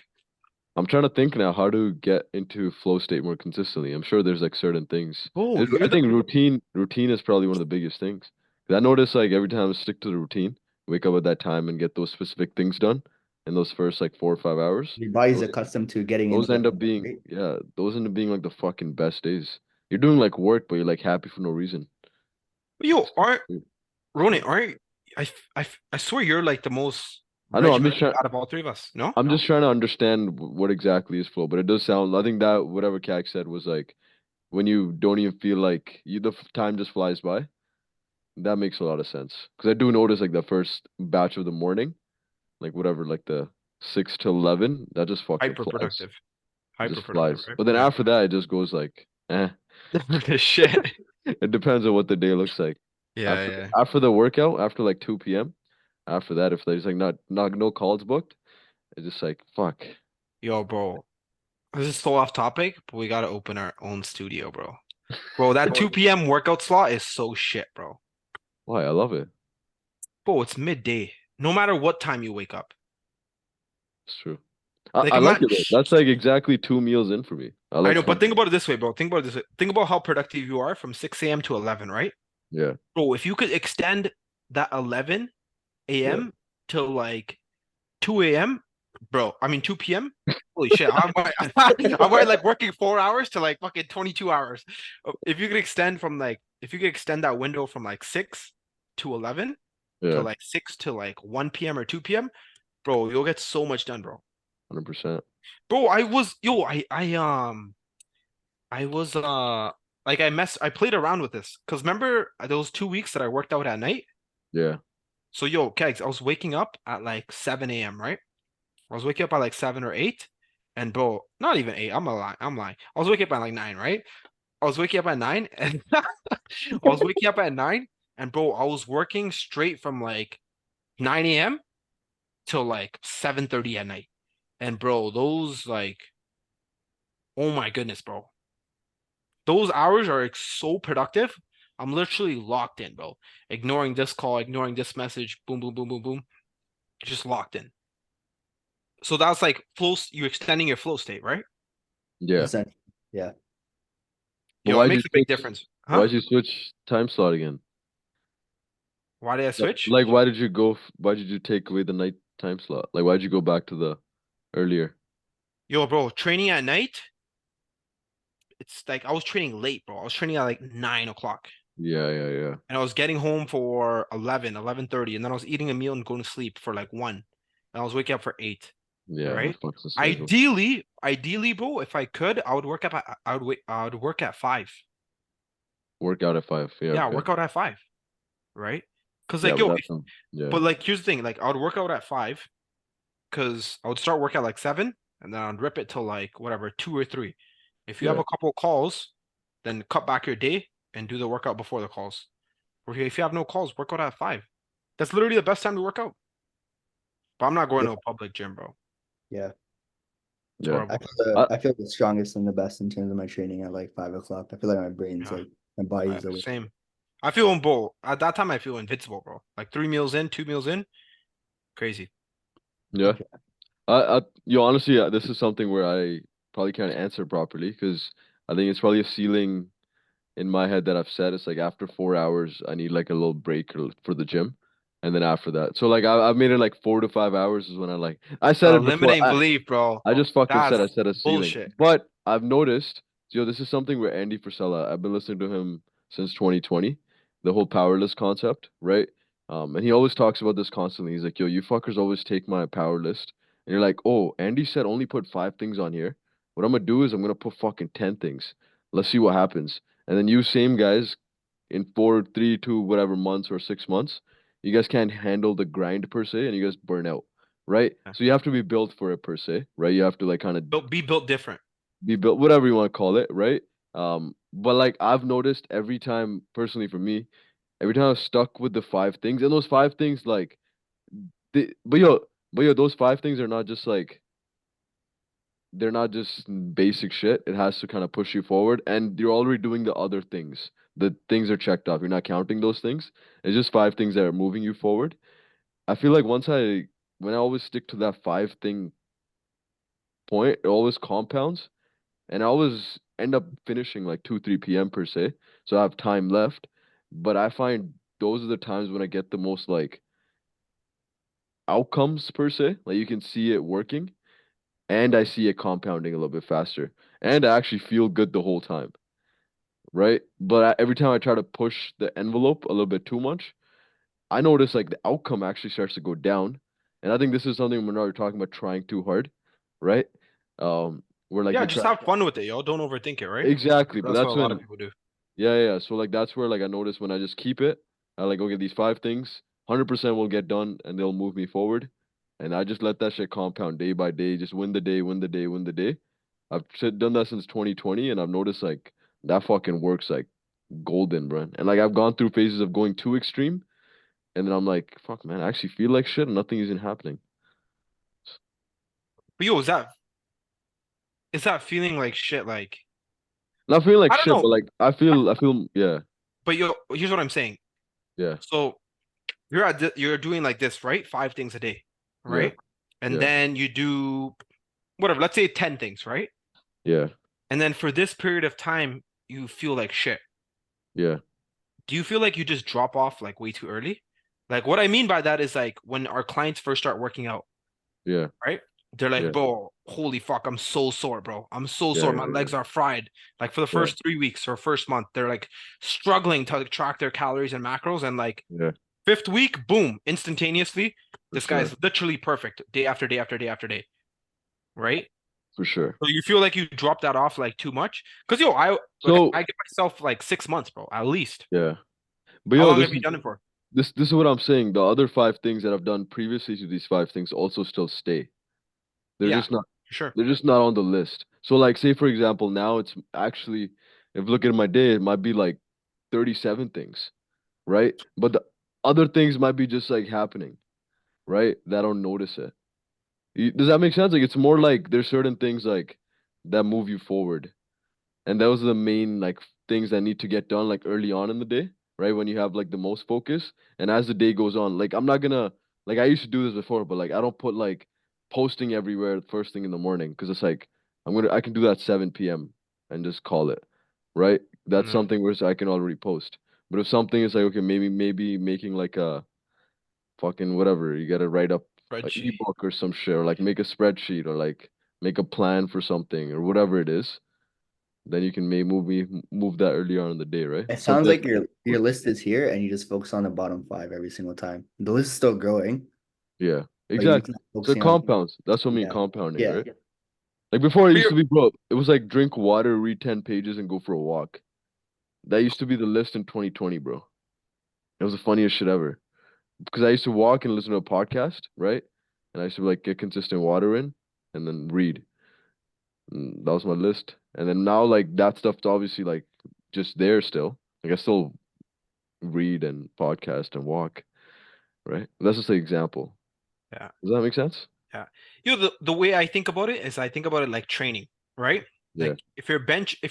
B: I'm trying to think now how to get into flow state more consistently. I'm sure there's like certain things.
A: Oh,
B: I
A: you're the
B: think routine is probably one of the biggest things. 'Cause I notice like every time I stick to the routine, wake up at that time and get those specific things done in those first like 4 or 5 hours.
C: Your body's
B: Those
C: accustomed to getting into
B: those
C: that,
B: end up being
C: right?
B: yeah, those end up being like the fucking best days. You're doing like work, but you're like happy for no reason.
A: yo, aren't
B: Dude,
A: Ronan, aren't I swear you're like the most
B: I know. I'm just
A: regimented
B: trying.
A: out of all three of us. No?
B: I'm just trying to understand what exactly is flow, but it does sound. I think that whatever Kak said was like when you don't even feel like time just flies by. That makes a lot of sense because I do notice like the first batch of the morning, like whatever, like the 6 to 11, that just fucking
A: Hyper
B: flies.
A: productive.
B: It just
A: Hyper productive,
B: flies.
A: right?
B: But then
A: Yeah.
B: after that, it just goes like, eh.
A: The shit.
B: It depends on what the day looks like.
A: Yeah,
B: After
A: yeah.
B: after the workout, after like 2 p.m. After that, if there's like not no calls booked, it's just like fuck.
A: Yo, bro. This is so off topic, but we gotta open our own studio, bro. Bro, that 2 p.m. workout slot is so shit, bro.
B: Why? I love it.
A: Bro, it's midday. No matter what time you wake up.
B: It's true.
A: Like
B: I like
A: I'm
B: it though. That's like exactly 2 meals in for me. I
A: I
B: like
A: know, but
B: fun.
A: think about it this way, bro. Think about it this way. Think about how productive you are from 6 a.m. to 11, right?
B: Yeah,
A: Bro, if you could extend that 11
B: yeah.
A: a.m. to like 2 a.m., bro, I mean 2 p.m. Holy shit, I might like working 4 hours to like fucking 22 hours. If you could extend from like, if you could extend that window from like 6 to 11 to
B: Yeah,
A: like 6 to like 1 p.m. or 2 p.m., bro, you'll get so much done, bro.
B: 100%.
A: Bro, I was like I played around with this because remember those 2 weeks that I worked out at night?
B: Yeah,
A: So yo, Kegs, I was waking up at like 7 a.m., right? I was waking up at like 7 or 8. And bro, not even 8. I'm lying. I'm lying. I was waking up at like 9, right? I was waking up at 9 and I was waking up at 9 and bro, I was working straight from like 9 a.m. till like 7:30 at night. And bro, those like, oh my goodness, bro. Those hours are like so productive. I'm literally locked in, bro. Ignoring this call, ignoring this message, boom, boom, boom, boom, boom. Just locked in. So that's like flow. You're extending your flow state, right?
B: yeah.
C: Essentially. Yeah.
B: But
A: Yo, it makes a big difference. Huh?
B: why'd you switch time slot again?
A: Why did I switch?
B: Like, why did you why did you take away the night time slot? Like, why did you go back to the earlier?
A: Yo, bro, training at night it's like I was training late, bro. I was training at like 9 o'clock.
B: Yeah, yeah, yeah.
A: And I was getting home for 11:30, and then I was eating a meal and going to sleep for like 1. And I was waking up for 8,
B: Yeah, that
A: right?
B: fucks the schedule.
A: Ideally, bro, if I could, I would work at 5.
B: Work out at 5. Yeah,
A: Yeah,
B: okay.
A: work out at 5, right? Because
B: Yeah,
A: like
B: but
A: yo,
B: that's yeah.
A: but like here's the thing, like I would work out at 5 because I would start work at like 7, and then I'd rip it till like whatever 2 or 3. If you have
B: Yeah.
A: a couple calls, then cut back your day and do the workout before the calls. Or if you have no calls, work out at 5. That's literally the best time to work out. But I'm not going
C: Yeah.
A: to a public gym, bro.
C: Yeah.
A: It's
B: Yeah.
C: I
A: horrible.
C: feel
B: I,
C: I feel the strongest and the best in terms of my training at like 5 o'clock. I feel like my brain's
A: Yeah,
C: like my body's awake.
A: same. I feel at that time I feel invincible, bro. Like 3 meals in, 2 meals in, crazy.
B: yeah.
C: Okay.
B: Honestly, this is something where I probably can't answer properly because I think it's probably a ceiling in my head that I've set. It's like after 4 hours, I need like a little break for the gym, and then after that, so like I've made it like 4 to 5 hours is when I said it before.
A: Limiting belief, bro.
B: I just fucking said I
A: That's
B: set a ceiling.
A: bullshit.
B: But I've noticed, this is something where Andy Frisella, I've been listening to him since 2020, the whole powerless concept, right? And he always talks about this constantly. He's like, yo, you fuckers always take my power list. And you're like, oh, Andy said only put 5 things on here. What I'm gonna do is I'm gonna put fucking 10 things. Let's see what happens. And then you same guys in 4, 3, 2, whatever months or 6 months, you guys can't handle the grind per se and you guys burn out, right?
A: Yeah.
B: So you have to be built for it per se, right? You have to like kind of
A: Be built different.
B: be built, whatever you want to call it, right? But like I've noticed every time, personally for me, every time I've stuck with the 5 things, and those 5 things, like, they, but yo, those 5 things are not just like they're not just basic shit. It has to kind of push you forward, and you're already doing the other things. The things are checked off. You're not counting those things. It's just 5 things that are moving you forward. I feel like when I always stick to that 5 thing point, it always compounds. And I always end up finishing like 2, 3 p.m. per se. So I have time left. But I find those are the times when I get the most like outcomes per se. Like you can see it working and I see it compounding a little bit faster. And I actually feel good the whole time. Right. But every time I try to push the envelope a little bit too much, I notice like the outcome actually starts to go down. And I think this is something we're not talking about trying too hard. Right. Where like
A: Yeah,
B: you're
A: just
B: trying.
A: have fun with it, yo. Don't overthink it, right?
B: Exactly. But
A: That's what
B: that's
A: a lot of
B: when
A: people do.
B: yeah, yeah. So like that's where like I notice when I just keep it, I like okay, these 5 things, 100% will get done and they'll move me forward. And I just let that shit compound day by day, just win the day, win the day, win the day. Done that since 2020 and I've noticed like that fucking works like golden, bro. And like I've gone through phases of going too extreme and then I'm like, fuck man, I actually feel like shit and nothing isn't happening.
A: But yo, is that feeling like shit? Like
B: Not feeling like
A: I don't
B: shit,
A: know.
B: but like I feel yeah,
A: But yo, here's what I'm saying.
B: yeah,
A: So you're doing like this, right? 5 things a day,
B: yeah,
A: right? And
B: yeah,
A: then you do whatever, let's say 10 things, right?
B: yeah,
A: And then for this period of time, you feel like shit.
B: yeah,
A: Do you feel like you just drop off like way too early? Like what I mean by that is like when our clients first start working out,
B: yeah,
A: right? They're like,
B: yeah,
A: bro, holy fuck, I'm so sore, bro. I'm so
B: yeah,
A: sore. My
B: yeah,
A: legs are fried. Like for the
B: yeah,
A: first 3 weeks or first month, they're like struggling to like, track their calories and macros. And like
B: yeah,
A: fifth week, boom, instantaneously,
B: for
A: this guy
B: sure.
A: is literally perfect day after day after day after day, right?
B: For sure.
A: So you feel like you dropped that off like too much? Because yo,
B: So
A: I give myself like 6 months, bro, at least.
B: yeah, but
A: How
B: yo,
A: long
B: this
A: have you
B: is
A: done it for?
B: this is what I'm saying. The other 5 things that I've done previously to these 5 things also still stay. They're
A: Yeah,
B: just not.
A: for sure.
B: They're just not on the list. So like, say for example, now it's actually, if looking at my day, it might be like 37 things, right? But the other things might be just like happening, right? That I don't notice it. Does that make sense? Like it's more like there's certain things like that move you forward. And those are the main like things that need to get done like early on in the day, right? When you have like the most focus. And as the day goes on, like I'm not gonna like I used to do this before, but like I don't put like posting everywhere first thing in the morning because it's like I can do that 7 p.m. and just call it, right? That's
A: Mhm.
B: something where I can already post. But if something is like okay, maybe making like a fucking whatever, you gotta write up an
A: Spreadsheet.
B: ebook or some shit, or like make a spreadsheet or like make a plan for something or whatever it is then you can move that earlier on in the day, right?
C: It sounds
B: Something
C: like your list is here and you just focus on the bottom five every single time. The list is still growing,
B: yeah,
C: but you're just
B: exactly.
C: not
B: So it
C: focusing on
B: compounds. That's what I mean,
C: yeah.
B: compounding,
C: Yeah.
B: right? Like before, it
A: But
B: used
A: you're,
B: to be, bro. It was like drink water, read 10 pages, and go for a walk. That used to be the list in 2020, bro. It was the funniest shit ever. Because I used to walk and listen to a podcast, right? And I used to like get consistent water in, and then read. And that was my list. And then now, like that stuff's obviously like just there still. Like I still read and podcast and walk, right? That's just an example.
A: yeah,
B: Does that make sense?
A: yeah. The way I think about it is I think about it like training, right?
B: Yeah,
A: Like if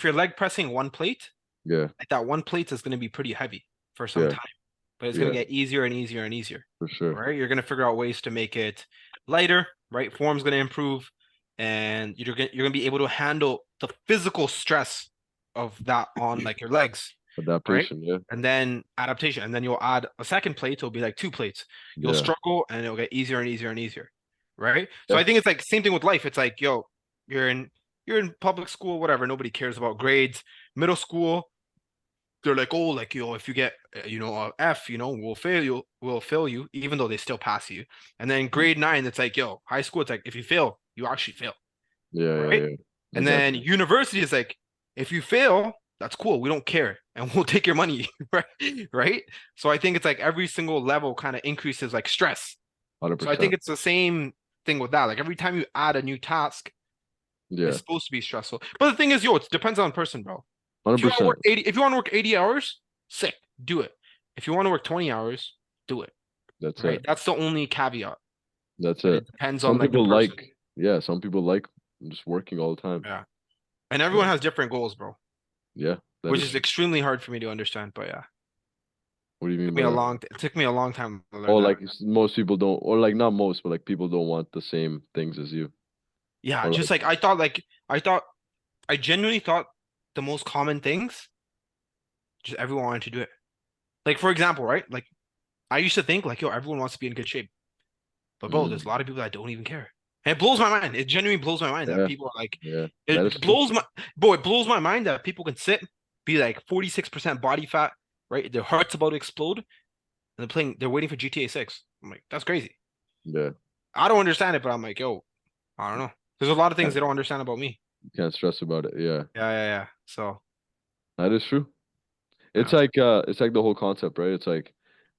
A: you're leg pressing one plate,
B: yeah,
A: like that one plate is going to be pretty heavy for some
B: yeah,
A: time, but it's going
B: yeah,
A: to get easier and easier and easier,
B: for sure.
A: right? You're going to figure out ways to make it lighter, right? Form's going to improve, and you're going to be able to handle the physical stress of that on like your legs, right?
B: Adaptation, yeah,
A: And then adaptation, and then you'll add a second plate. It'll be like two plates. You'll
B: yeah,
A: struggle, and it'll get easier and easier and easier, right? So
B: yeah,
A: I think it's like same thing with life. It's like, yo, you're in you're in public school, whatever. Nobody cares about grades. Middle school, they're like, oh, like, if you get, a F, we'll fail you, even though they still pass you. And then grade 9, it's like, yo, high school, it's like, if you fail, you actually fail,
B: yeah, yeah,
A: right?
B: yeah.
A: And then
B: Exactly.
A: university is like, if you fail, that's cool. We don't care. And we'll take your money, right? Right? So I think it's like every single level kind of increases like stress. So I think
B: 100%.
A: it's the same thing with that. Like every time you add a new task, it's
B: Yeah,
A: supposed to be stressful. But the thing is, it depends on person, bro. If you want to
B: 100%.
A: work 80, if you want to work 80 hours, sick, do it. If you want to work 20 hours, do it.
B: That's
A: Right?
B: it.
A: That's the only caveat.
B: That's
A: But
B: it.
A: it depends on
B: Some
A: like the
B: people
A: person.
B: like, yeah, some people like just working all the time.
A: Yeah. And
B: Yeah,
A: everyone has different goals, bro,
B: yeah, that
A: which
B: is
A: is
B: true.
A: extremely hard for me to understand. But yeah,
B: What do you mean
A: took me
B: by
A: a
B: that?
A: it took me a long time to
B: Oh,
A: learn that.
B: like most people don't, or like not most, but like people don't want the same things as you.
A: Yeah,
B: Or
A: just
B: like,
A: like I genuinely thought the most common things, just everyone wanted to do it. Like for example, right? Like I used to think like, yo, everyone wants to be in good shape. But bro, there's a
B: mm,
A: lot of people that don't even care. And it blows my mind. It genuinely blows my mind that
B: yeah,
A: people are like,
B: yeah, that is
A: it
B: true.
A: blows my bro, it blows my mind that people can sit, be like 46% body fat, right? Their heart's about to explode, and they're waiting for GTA 6. I'm like, that's crazy.
B: Yeah,
A: I don't understand it, but I'm like, yo, I don't know. There's a lot of things
B: can't,
A: they don't understand about me.
B: can't stress about it. Yeah,
A: Yeah, yeah, yeah. So
B: that is true.
A: yeah.
B: It's like the whole concept, right? It's like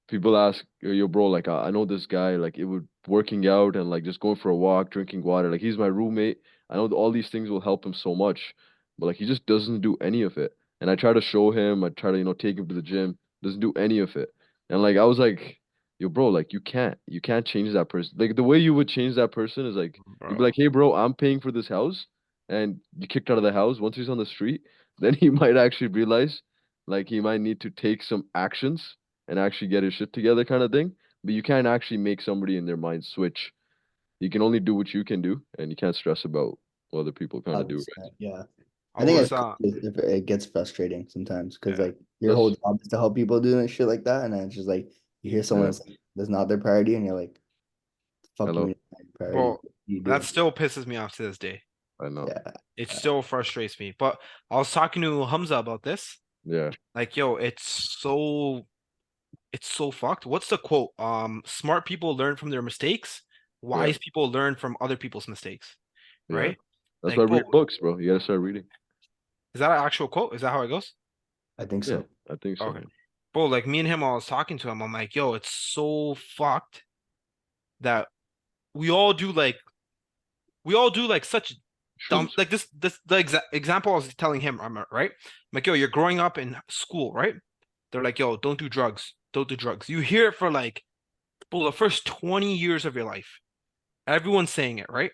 B: people ask, yo, bro, like I know this guy, like it would working out and like just going for a walk, drinking water, like he's my roommate. I know all these things will help him so much, but like he just doesn't do any of it. And I try to show him, I try to, take him to the gym, doesn't do any of it. And like I was like, yo, bro, like you can't change that person. Like the way you would change that person is like you'd be
A: Bro.
B: like, hey, bro, I'm paying for this house, and you kicked out of the house. Once he's on the street, then he might actually realize like he might need to take some actions and actually get his shit together kind of thing. But you can't actually make somebody in their mind switch. You can only do what you can do, and you can't stress about what other people kind of do, right?
C: 100%. Yeah.
A: I
C: I think
A: was
C: if it gets frustrating sometimes because
A: yeah.
C: like your whole
B: That's
C: job is to help people doing shit like that, and then it's just like you hear someone
B: yeah.
C: that's like, that's not their priority, and you're like, "Fuck you,
B: Hello.
C: mean it's not your priority?
A: Bro,
C: What are you
A: that
C: doing?"
A: still pisses me off to this day.
B: I know.
C: Yeah,
A: It still frustrates me. But I was talking to Hamza about this.
B: Yeah.
A: Like, yo, it's so fucked. What's the quote? Smart people learn from their mistakes.
B: Yeah.
A: Wise people learn from other people's mistakes.
B: Yeah.
A: Right?
B: That's why
A: Like, bro,
B: read books, bro. You gotta start reading.
A: is that an actual quote? Is that how it goes?
C: I think
B: Yeah,
C: so.
B: I think so,
A: Okay.
B: man.
A: Bro, like me and him, I was talking to him. I'm like, yo, it's so fucked that we all do like such dumb
B: Shrooms.
A: like this the example I was telling him, right? I'm like, yo, you're growing up in school, right? They're like, yo, don't do drugs. Don't do drugs. You hear it for like, bro, the first 20 years of your life. Everyone's saying it, right?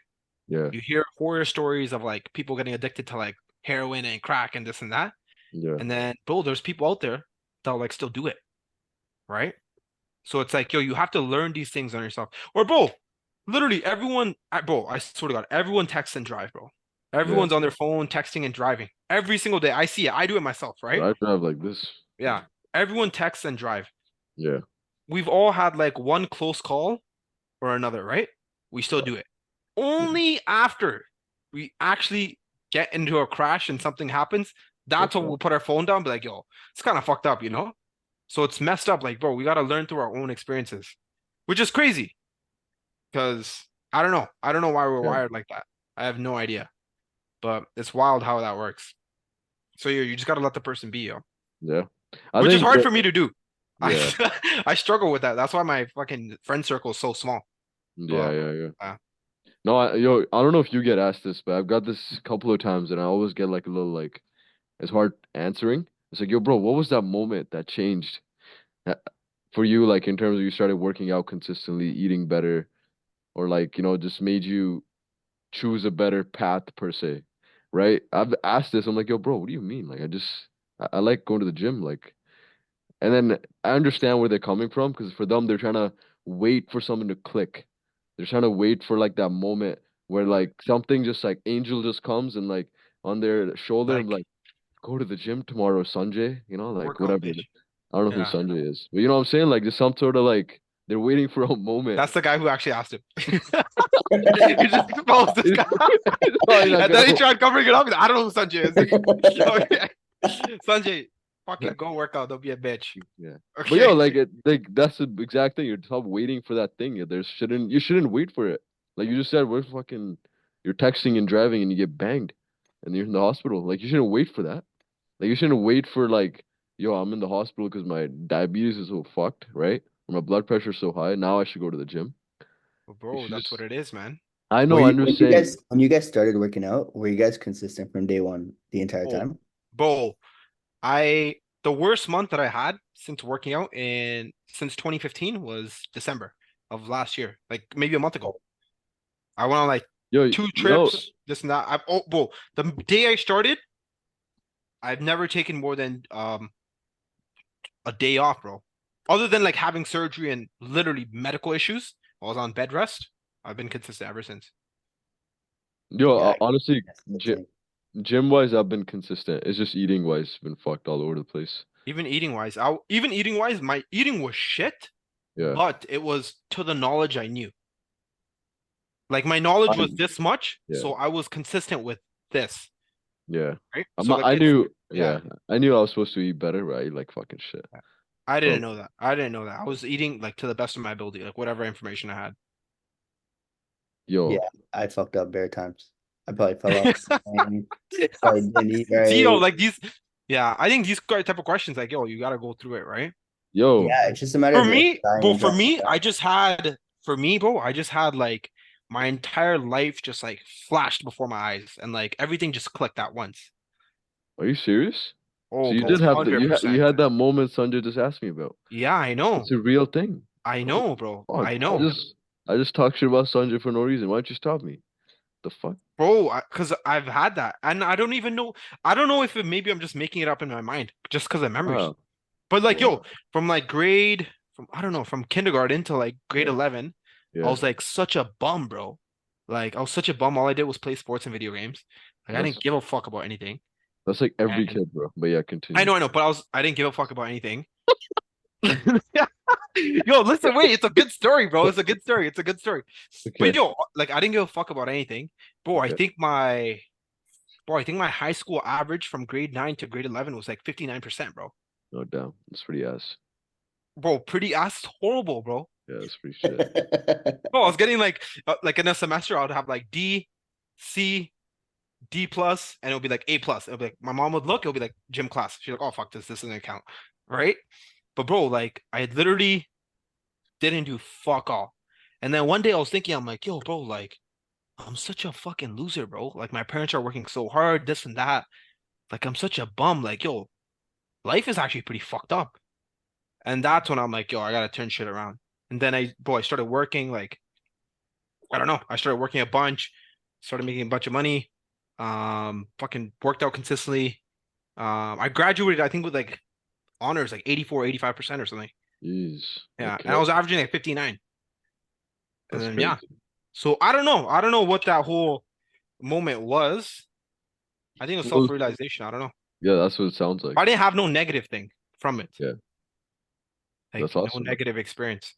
B: Yeah.
A: You hear horror stories of like people getting addicted to like heroin and crack and this and that.
B: Yeah.
A: And then, bro, there's people out there that'll like still do it, right? So it's like, yo, you have to learn these things on yourself. Or, bro, literally everyone, bro, I swear to God, everyone texts and drive, bro.
B: Yeah.
A: Everyone's on their phone texting and driving every single day. I see it. I do it myself, right?
B: But I drive like this.
A: Yeah. Everyone texts and drive.
B: Yeah.
A: We've all had like one close call or another, right? We still do it.
B: Yeah.
A: Only after we actually get into a crash and something happens, that's when we'll put our phone down and be like, yo, it's kind of fucked up, you know? So it's messed up. Like, bro, we gotta learn through our own experiences, which is crazy. Because I don't know. I don't know why we're
B: Yeah.
A: wired like that. I have no idea. But it's wild how that works. So you just gotta let the person be, yo.
B: Yeah. I
A: Which is
B: think
A: hard for me to do.
B: yeah.
A: I struggle with that. That's why my fucking friend circle is so small.
B: Yeah,
A: But
B: yeah, yeah.
A: uh,
B: No, I don't know if you get asked this, but I've got this a couple of times, and I always get like a little like it's hard answering. It's like, yo, bro, what was that moment that changed uh, for you, like in terms of you started working out consistently, eating better, or like just made you choose a better path per se, right? I've asked this. I'm like, yo, bro, what do you mean? Like, I like going to the gym, like, and then I understand where they're coming from because for them, they're trying to wait for something to click. They're trying to wait for like that moment where like something just like angel just comes and like on their shoulder and
A: like
B: like go to the gym tomorrow, Sanjay. Like
A: workout,
B: whatever.
A: bitch.
B: I don't know who
A: Yeah.
B: Sanjay is, but you know what I'm saying? Like just some sort of like they're waiting for a moment.
A: That's the guy who actually asked him. He just exposed this guy.
B: He's probably not
A: And then he
B: gonna.
A: tried covering it up. I don't know who Sanjay is. Okay. Sanjay, fucking go work out. Don't be a bitch.
B: Yeah. But
A: Okay.
B: like that's the exact thing. You're stop waiting for that thing. You shouldn't wait for it. Like you just said, you're texting and driving and you get banged and you're in the hospital. Like you shouldn't wait for that. Like you shouldn't wait for like, yo, I'm in the hospital because my diabetes is so fucked, right? Or my blood pressure is so high. Now I should go to the gym.
A: Well,
B: You
A: bro,
B: should
A: that's what
B: just
A: it is, man.
B: I
C: Were
B: know,
C: you
B: I'm
C: when
B: just
C: you
B: saying,
C: guys when you guys started working out, were you guys consistent from day one the entire
A: Oh,
C: time?
A: bro, the worst month that I had since working out in since 2015 was December of last year, like maybe a month ago. I went on like
B: yo,
A: 2 trips, this and that. Bro, the day I started, I've never taken more than a day off, bro. Other than like having surgery and literally medical issues, I was on bed rest. I've been consistent ever since.
C: Yeah,
B: honestly,
C: that's the
B: gym,
C: thing.
B: gym wise, I've been consistent. It's just eating wise, been fucked all over the place.
A: Even eating wise, my eating was shit,
B: Yeah.
A: but it was to the knowledge I knew. Like my knowledge was
B: I,
A: this much,
B: yeah.
A: so I was consistent with this,
B: Yeah.
A: right?
B: I'm
A: So
B: not,
A: like it's
B: yeah,
A: yeah,
B: I knew I was supposed to eat better, but I eat like fucking shit.
A: I didn't
B: But
A: know that. I didn't know that. I was eating like to the best of my ability, like whatever information I had.
C: Yeah,
B: yo,
C: I fucked up bare times. I probably fell off and probably didn't eat
A: See, yo,
C: right.
A: like these, yeah, I think these type of questions, like, yo, you got to go through it, right?
B: yo,
C: Yeah, it's just a matter
A: For
C: of like
A: me,
C: dying
A: bro,
C: and
A: for
C: trying to
A: me,
C: die.
A: bro, I just had like my entire life just like flashed before my eyes and like everything just clicked at once.
B: are you serious? So
A: Oh,
B: you
A: bro,
B: did have you
A: 100%.
B: had that moment Sanjay just asked me about.
A: Yeah, I know.
B: It's a real thing.
A: I
B: What the
A: know, bro.
B: fuck?
A: I know.
B: I just talk shit about Sanjay for no reason. Why don't you stop me? The fuck?
A: Bro, because I've had that. And I don't even know. I don't know if maybe I'm just making it up in my mind just because of memories.
B: Wow.
A: But like,
B: Wow.
A: yo, from like I don't know, from kindergarten to like grade
B: Yeah.
A: 11, I
B: Yeah.
A: was like such a bum, bro. Like, I was such a bum. All I did was play sports and video games. Like, I didn't
B: That's
A: give a fuck about anything.
B: that's like every
A: And
B: kid, bro. But yeah,
A: I
B: continue.
A: know, but I didn't give a fuck about anything. Yo, listen, wait, it's a good story, bro. It's a good story. It's a good story. But
B: Okay.
A: yo, like, I didn't give a fuck about anything. Bro,
B: Okay.
A: I think my high school average from grade 9 to grade 11 was like 59%, bro.
B: No doubt. That's pretty ass.
A: Bro, pretty ass horrible, bro.
B: Yeah, that's pretty shit.
A: Bro, I was getting like in a semester, I would have like D, C, D plus, and it would be like A plus. It would be like my mom would look, it would be like gym class. She's like, oh fuck this doesn't count. Right? But bro, like I literally didn't do fuck all. And then one day I was thinking, I'm like, yo, bro, like I'm such a fucking loser, bro. Like my parents are working so hard, this and that. Like I'm such a bum. Like, yo, life is actually pretty fucked up. And that's when I'm like, yo, I gotta turn shit around. And then I started working like I don't know. I started working a bunch, started making a bunch of money. Fucking worked out consistently. I graduated, I think, with like honors, like 84, 85% or something.
B: Jeez.
A: Yeah. And
B: Okay.
A: I was averaging like 59. And
B: That's
A: then yeah.
B: crazy.
A: So I don't know. I don't know what that whole moment was. I think it was
B: Well,
A: self-realization. I don't know.
B: yeah, that's what it sounds like.
A: I didn't have no negative thing from it.
B: Yeah,
A: Like
B: that's
A: no
B: awesome.
A: negative experience.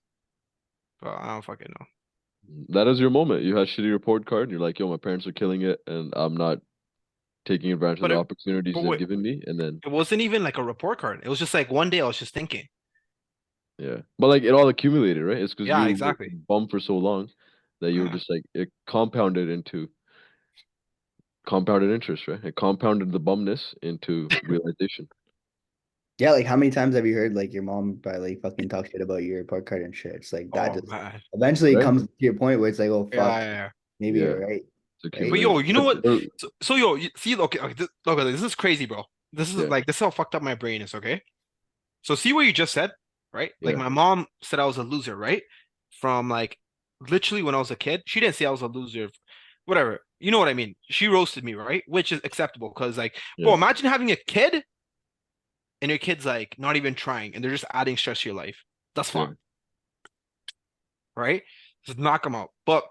A: But I don't fucking know.
B: That is your moment. You had shitty report card, and you're like, "Yo, my parents are killing it, and I'm not. taking advantage of
A: But
B: the
A: it,
B: opportunities
A: but
B: they've
A: wait,
B: given me, and then
A: it wasn't even like a report card. It was just like one day I was just thinking.
B: yeah, but like it all accumulated, right? It's because
A: Yeah,
B: you were
A: exactly.
B: bummed for so long that you were
A: Yeah.
B: just like it compounded into compounded interest, right? It compounded the bumness into realization.
C: Yeah, like how many times have you heard like your mom probably fucking talk shit about your report card and shit? It's like that
A: Oh
C: just
A: man.
C: eventually it
B: Right?
C: comes to your point where it's like, oh
A: Yeah,
C: fuck,
A: yeah, yeah.
C: maybe
B: Yeah,
C: you're right.
B: it's
C: Right?
A: But
B: accumulated.
A: yo, you know
B: But
A: what? So yo, see, okay, okay, okay, this is crazy, bro.
B: yeah,
A: This is how fucked up my brain is. Okay, so see what you just said, right? Like
B: yeah,
A: my mom said I was a loser, right? From like literally when I was a kid, she didn't say I was a loser. Whatever, you know what I mean? She roasted me, right? Which is acceptable because, like, bro,
B: yeah,
A: imagine having a kid and your kid's like not even trying and they're just adding stress to your life. That's
B: yeah.
A: fucked, right? Just knock them out. But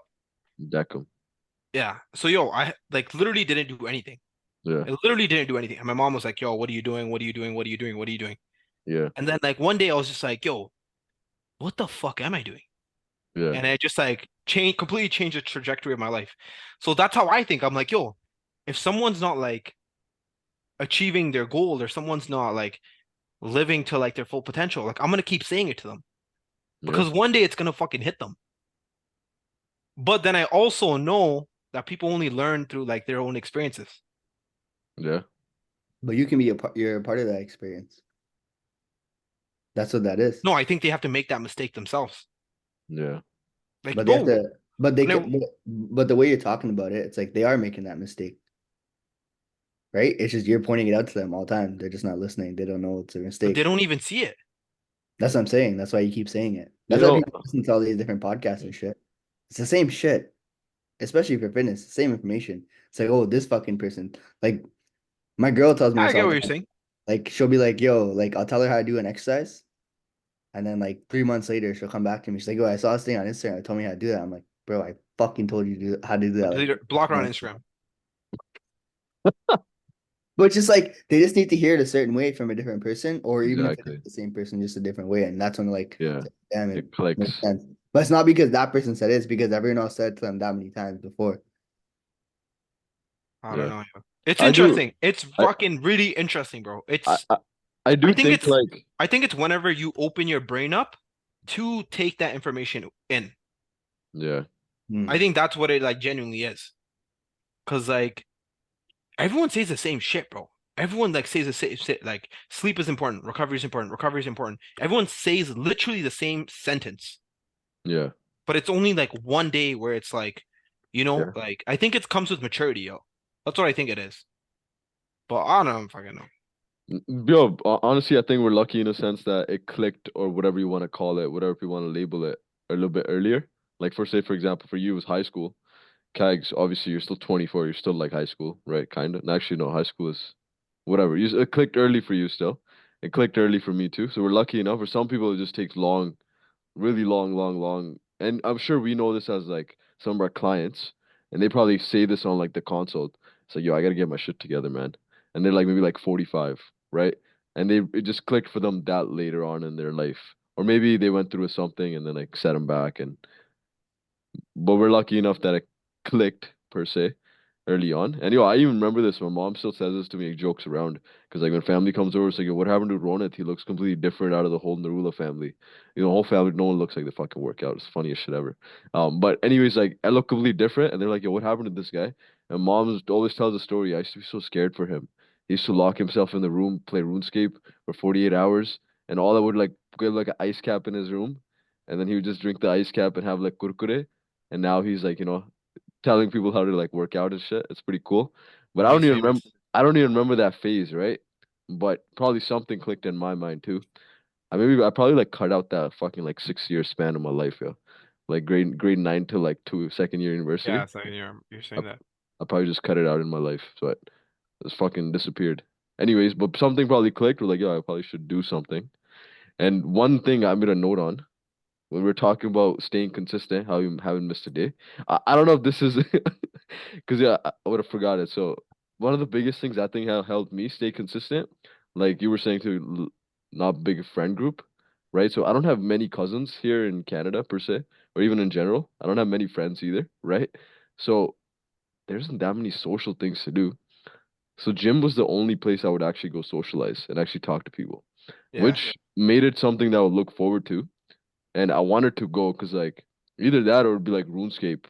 B: Decim.
A: yeah, so yo, I like literally didn't do anything.
B: Yeah,
A: I literally didn't do anything. And my mom was like, yo, what are you doing? What are you doing? What are you doing? What are you doing?
B: yeah,
A: And then like one day I was just like, yo, what the fuck am I doing?
B: yeah,
A: And it just like completely changed the trajectory of my life. So that's how I think. I'm like, yo, if someone's not like achieving their goal or someone's not like living to like their full potential, like I'm gonna keep saying it to them
B: yeah,
A: because one day it's gonna fucking hit them. But then I also know that people only learn through like their own experiences.
B: yeah,
C: But you can be a part, you're a part of that experience. That's what that is.
A: No, I think they have to make that mistake themselves.
B: yeah,
A: Like,
C: But they have
A: bro,
C: to, but they
A: when
C: can,
A: I,
C: but the way you're talking about it, it's like they are making that mistake, right? It's just you're pointing it out to them all the time. They're just not listening. They don't know it's a
A: but they
C: mistake.
A: don't even see it.
C: That's what I'm saying. That's why you keep saying it.
B: you
C: That's why
B: know,
C: people listen to all these different podcasts and shit. It's the same shit, especially for fitness. Same information. It's like, oh, this fucking person. Like my girl tells me
A: I
C: this
A: get
C: all
A: what
C: the
A: you're
C: time.
A: saying.
C: Like she'll be like, yo, like I'll tell her how to do an exercise. And then like 3 months later, she'll come back to me. She's like, "Oh, I saw this thing on Instagram. It told me how to do that." I'm like, "Bro, I fucking told you how to do
A: But
C: that."
A: delete
C: Like,
A: her, block her on
C: 6 months ago.
A: Instagram.
C: But it's just like they just need to hear it a certain way from a different person, or even if it's
B: exactly.
C: the same person, just a different way. And that's when like,
B: Yeah,
C: damn, it
B: it
C: makes
B: clicks.
C: sense. But it's not because that person said it, it's because everyone else said it to them that many times before.
A: I don't
B: Yeah,
A: know. It's
B: I do.
A: interesting. It's
B: I,
A: fucking really interesting, bro.
B: I, I, I
A: I
B: do
A: think
B: think
A: it's,
B: like,
A: I think it's whenever you open your brain up to take that information in.
B: yeah,
C: Hmm.
A: I think that's what it like genuinely is. Cause like everyone says the same shit, bro. Everyone like says the same shit. Like sleep is important, recovery is important, recovery is important. Everyone says literally the same sentence,
B: yeah,
A: but it's only like one day where it's like,
B: yeah.
A: like I think it comes with maturity, yo. That's what I think it is. But I don't know if I can know.
B: Yo, honestly, I think we're lucky in a sense that it clicked or whatever you want to call it, whatever you want to label it, a little bit earlier. Like for say, for example, for you it was high school. Kags, obviously you're still 24, you're still like high school, right? Kind of. Actually, no, high school is whatever. It clicked early for you still. It clicked early for me too. So we're lucky enough. For some people, it just takes long, really long, long, long. And I'm sure we know this as like some of our clients, and they probably say this on like the consult. It's like, yo, I gotta get my shit together, man. And they're like maybe like 45, right? And it just clicked for them that later on in their life. Or maybe they went through something and then like set them back and but we're lucky enough that it clicked per se early on. And I even remember this. My mom still says this to me, like, jokes around, because like when family comes over, it's like, "Yo, what happened to Rounit? He looks completely different out of the whole Narula family. Whole family, no one looks like the fucking workout. It's the funniest shit ever. But anyways, like I look completely different, and they're like, "Yo, what happened to this guy?" And mom always tells the story. I used to be so scared for him. He used to lock himself in the room, play RuneScape for 48 hours, and all I would like get like an ice cap in his room, and then he would just drink the ice cap and have like kurkure and now he's like, telling people how to like work out and shit. It's pretty cool. But
A: Now he's famous.
B: I don't even remember that phase, right? But probably something clicked in my mind too. I probably like cut out that fucking like 6 year span of my life, yo. Like grade nine to like second year university.
A: Yeah, so you're
B: I,
A: saying that.
B: I probably just cut it out in my life. So it just fucking disappeared. Anyways, but something probably clicked. We're like, yo, I probably should do something. And one thing I made a note on when we're talking about staying consistent, how you haven't missed a day. I don't know if this is because yeah, I would have forgot it. So one of the biggest things I think have helped me stay consistent, like you were saying to not big friend group, right? So I don't have many cousins here in Canada per se, or even in general. I don't have many friends either, right? So there isn't that many social things to do. So gym was the only place I would actually go socialize and actually talk to people,
A: Yeah.
B: which made it something that I would look forward to. And I wanted to go because like either that or it would be like RuneScape.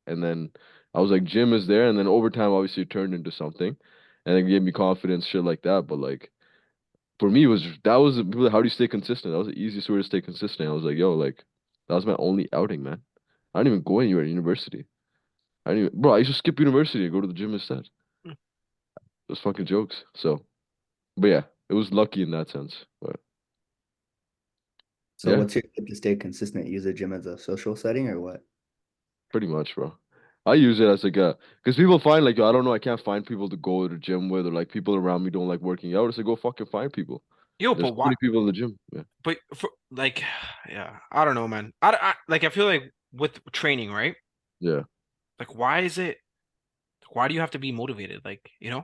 B: And then I was like, gym is there, and then over time obviously it turned into something, and it gave me confidence, shit like that. But like for me, it was that was people like, how do you stay consistent? That was the easiest way to stay consistent. I was like, yo, like that was my only outing, man. I didn't even go anywhere at university. I didn't even, bro. I used to skip university and go to the gym instead.
A: Mm.
B: Those fucking jokes. So, but yeah, it was lucky in that sense. But
C: So
B: yeah,
C: what's your tip to stay consistent? Use the gym as a social setting or what?
B: pretty much, bro. I use it as like a because people find like yo, I don't know, I can't find people to go to the gym with, or like people around me don't like working out. So go fucking find people.
A: Yo,
B: There's
A: but
B: so
A: why?
B: many people in the gym. Yeah,
A: But for like, yeah, I don't know, man. Like I feel like with training, right?
B: yeah.
A: Like, why is it? Why do you have to be motivated? Like,
B: I didn't.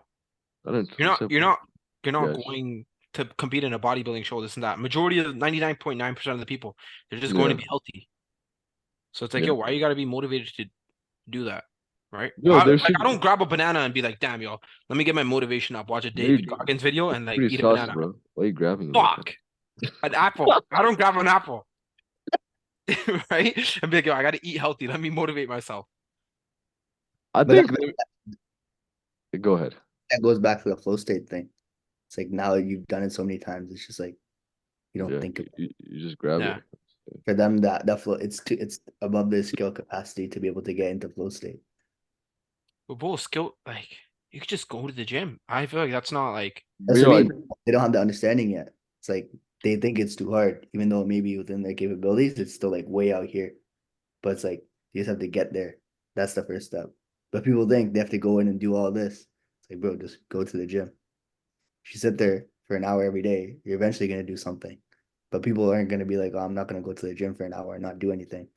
A: you're
B: What's
A: not,
B: up?
A: you're not, you're not
B: Yeah,
A: going to compete in a bodybuilding show, this and that. Majority of 99.9% of the people, they're just going to
B: yeah,
A: be healthy. So it's like,
B: yeah.
A: yo, why you gotta be motivated to do that, right?
B: Yo, there
A: I
B: should.
A: don't grab a banana and be like, damn, yo, let me get my motivation up, watch a
B: Why you,
A: David Goggins video and like
B: pretty
A: eat a
B: sus,
A: banana.
B: bro. Why you grabbing it like that?
A: Fuck, an apple. I don't grab an apple, right? And be like, yo, I gotta eat healthy. Let me motivate myself.
B: I
C: But
B: think. Go ahead.
C: that goes back to the flow state thing. It's like now you've done it so many times, it's just like you don't
B: Yeah,
C: think about
B: you just grab it.
A: Yeah.
C: it. For them that flow it's above their skill capacity to be able to get into flow state.
A: But both skill, like, you could just go to the gym. I feel like that's not like,
B: But
C: That's what
B: yo,
C: I mean. They don't have the understanding yet. It's like they think it's too hard, even though maybe within their capabilities, it's still like way out here. But it's like you just have to get there. That's the first step. But people think they have to go in and do all this. It's like, bro, just go to the gym. If you sit there for an hour every day, you're eventually gonna do something. But people aren't gonna be like, oh, I'm not gonna go to the gym for an hour and not do anything.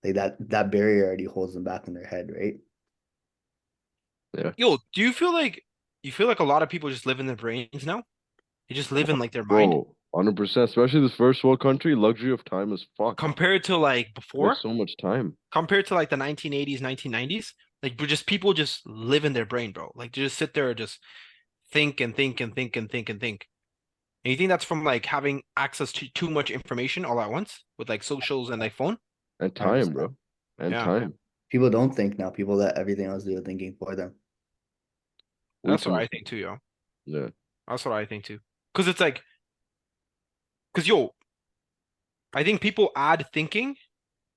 C: Like that barrier already holds them back in their head, right?
B: yeah.
A: yo, do you feel like a lot of people just live in their brains now? They just live in like their mind
B: Bro, 100%. Especially this first world country, luxury of time is fuck.
A: compared to like
B: We have
A: before,
B: so much time.
A: compared to like the 1980s, 1990s. Like, but just people just live in their brain, bro. Like, they just sit there and just think and think and think and think and think. And you think that's from like having access to too much information all at once with like socials and like phone?
B: And time,
C: 100%.
B: bro. And
A: Yeah,
B: time.
C: People don't think now. People let everything else do the thinking for them.
B: Way
A: that's
B: too
A: what
B: much.
A: I think too, yo.
B: Yeah.
A: That's what I think too. Because it's like, because yo, I think people add thinking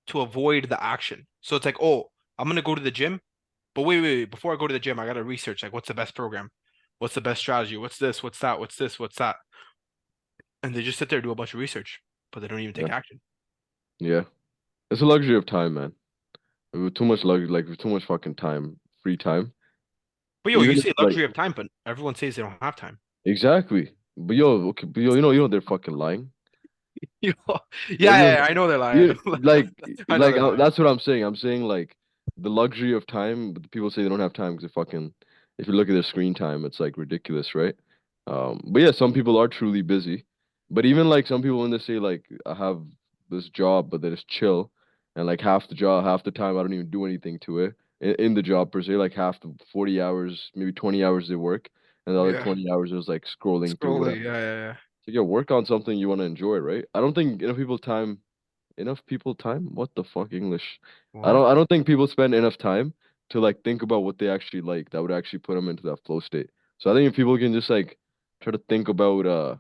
A: to avoid the action. So it's like, oh, I'm gonna go to the gym, but wait. Before I go to the gym, I gotta research like what's the best program, what's the best strategy, what's this, what's that, what's this, what's that, and they just sit there and do a bunch of research, but they don't even
B: Yeah.
A: take action.
B: Yeah. It's a luxury of time, man. With too much luxury, like with too much fucking time, free time.
A: But yo, you
B: Even if
A: say
B: like
A: luxury of time, but everyone says they don't have time.
B: exactly. But yo, okay, but yo, you know they're fucking lying.
A: Yo,
B: Yo,
A: yeah, I know they're lying.
B: you like
A: I know they're lying.
B: that's what I'm saying. I'm saying like the luxury of time, but people say they don't have time because they fucking if you look at their screen time, it's like ridiculous, right? But yeah, some people are truly busy. But even like some people when they say like I have this job, but then it's chill, and like half the job, half the time I don't even do anything to it in the job per se. Like half the 40 hours, maybe 20 hours they work, and the other
A: Yeah,
B: 20 hours is like scrolling through whatever.
A: scrolling. Yeah.
B: So yeah, work on something you want to enjoy, right? I don't think enough people time? What the fuck English?
A: What?
B: I don't think people spend enough time to like think about what they actually like that would actually put them into that flow state. So I think if people can just like try to think about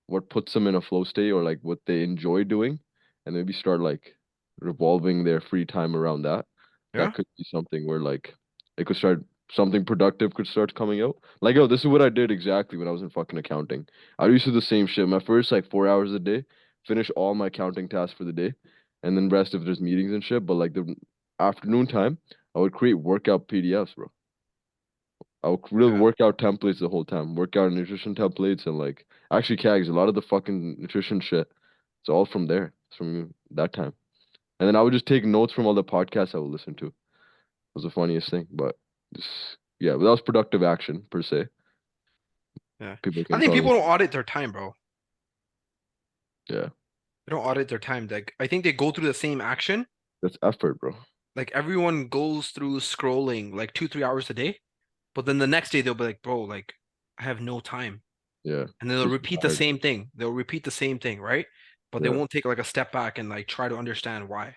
B: what puts them in a flow state or like what they enjoy doing and maybe start like revolving their free time around that, that
A: Yeah.
B: could be something where like it could start something productive could start coming out. Like, yo, this is what I did exactly when I was in fucking accounting. I used to do the same shit. My first like 4 hours a day, finish all my accounting tasks for the day, and then rest if there's meetings and shit. But like the afternoon time, I would create workout PDFs, bro. I would really
A: Yeah.
B: work out templates the whole time. Work out nutrition templates and like actually Kags, a lot of the fucking nutrition shit. It's all from there. It's from that time. And then I would just take notes from all the podcasts I would listen to. It was the funniest thing. But just yeah, but that was productive action per se.
A: Yeah.
B: People
A: I
B: can
A: think
B: probably
A: people don't audit their time, bro.
B: yeah.
A: They don't audit their time. Like, I think they go through the same action.
B: That's effort, bro.
A: Like everyone goes through scrolling like 2, 3 hours a day. But then the next day they'll be like, bro, like I have no time.
B: Yeah.
A: And then they'll
B: Just
A: repeat the
B: tired.
A: same thing. They'll repeat the same thing, right? But they
B: Yeah.
A: won't take like a step back and like try to understand why.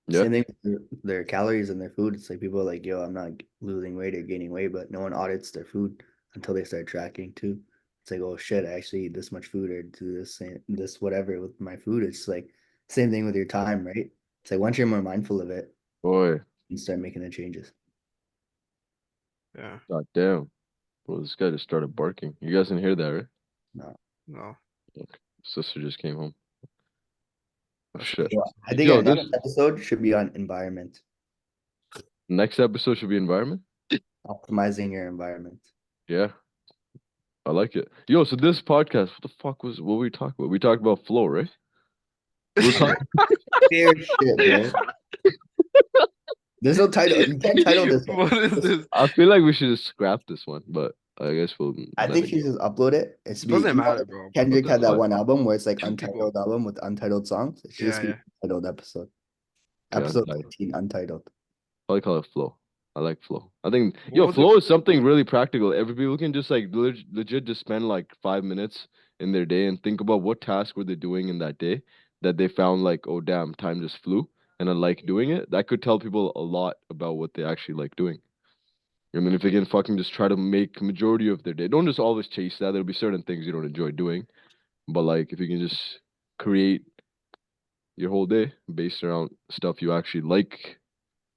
B: Yeah.
C: Same thing with their calories and their food. It's like people are like, yo, I'm not losing weight or gaining weight, but no one audits their food until they start tracking too. It's like, oh shit, I actually eat this much food or do this whatever with my food. It's like same thing with your time, right? It's like once you're more mindful of it,
B: Boy.
C: you start making the changes.
A: Yeah.
B: God damn. Bro, this guy just started barking. You guys didn't hear that, right?
C: No.
A: No.
B: Okay. Sister just came home. Oh,
A: That's
B: shit.
C: So I think
B: Yo,
C: our
B: this
C: next episode should be on environment,
B: next episode should be environment.
C: optimizing your environment.
B: Yeah, I like it. Yo, so this podcast, what the fuck was what we talked about? We talked about flow, right? We were
C: Yeah,
B: talking.
C: fair shit, bro. There's no title. You can't title this one.
A: What is this?
B: I feel like we should just scrap this one, but I guess we'll
C: I
B: let
C: think
B: it
C: you
B: go.
C: should just upload it. It should be,
A: Doesn't matter, bro.
B: What
C: Kendrick
B: the
C: had that
B: what?
C: one album where it's like
A: Two people.
C: untitled album with untitled songs. It should
A: Yeah,
C: just be
A: yeah.
C: untitled episode.
B: Okay,
C: Episode
B: untitled.
C: 13, untitled.
B: I like how it flow. I like flow. I think
A: What
B: yo,
A: was it?
B: flow is something really practical. Every people can just like legit just spend like 5 minutes in their day and think about what task were they doing in that day that they found like, oh damn, time just flew and I like doing it. That could tell people a lot about what they actually like doing. I mean, if they can fucking just try to make majority of their day, don't just always chase that. There'll be certain things you don't enjoy doing, but like if you can just create your whole day based around stuff you actually like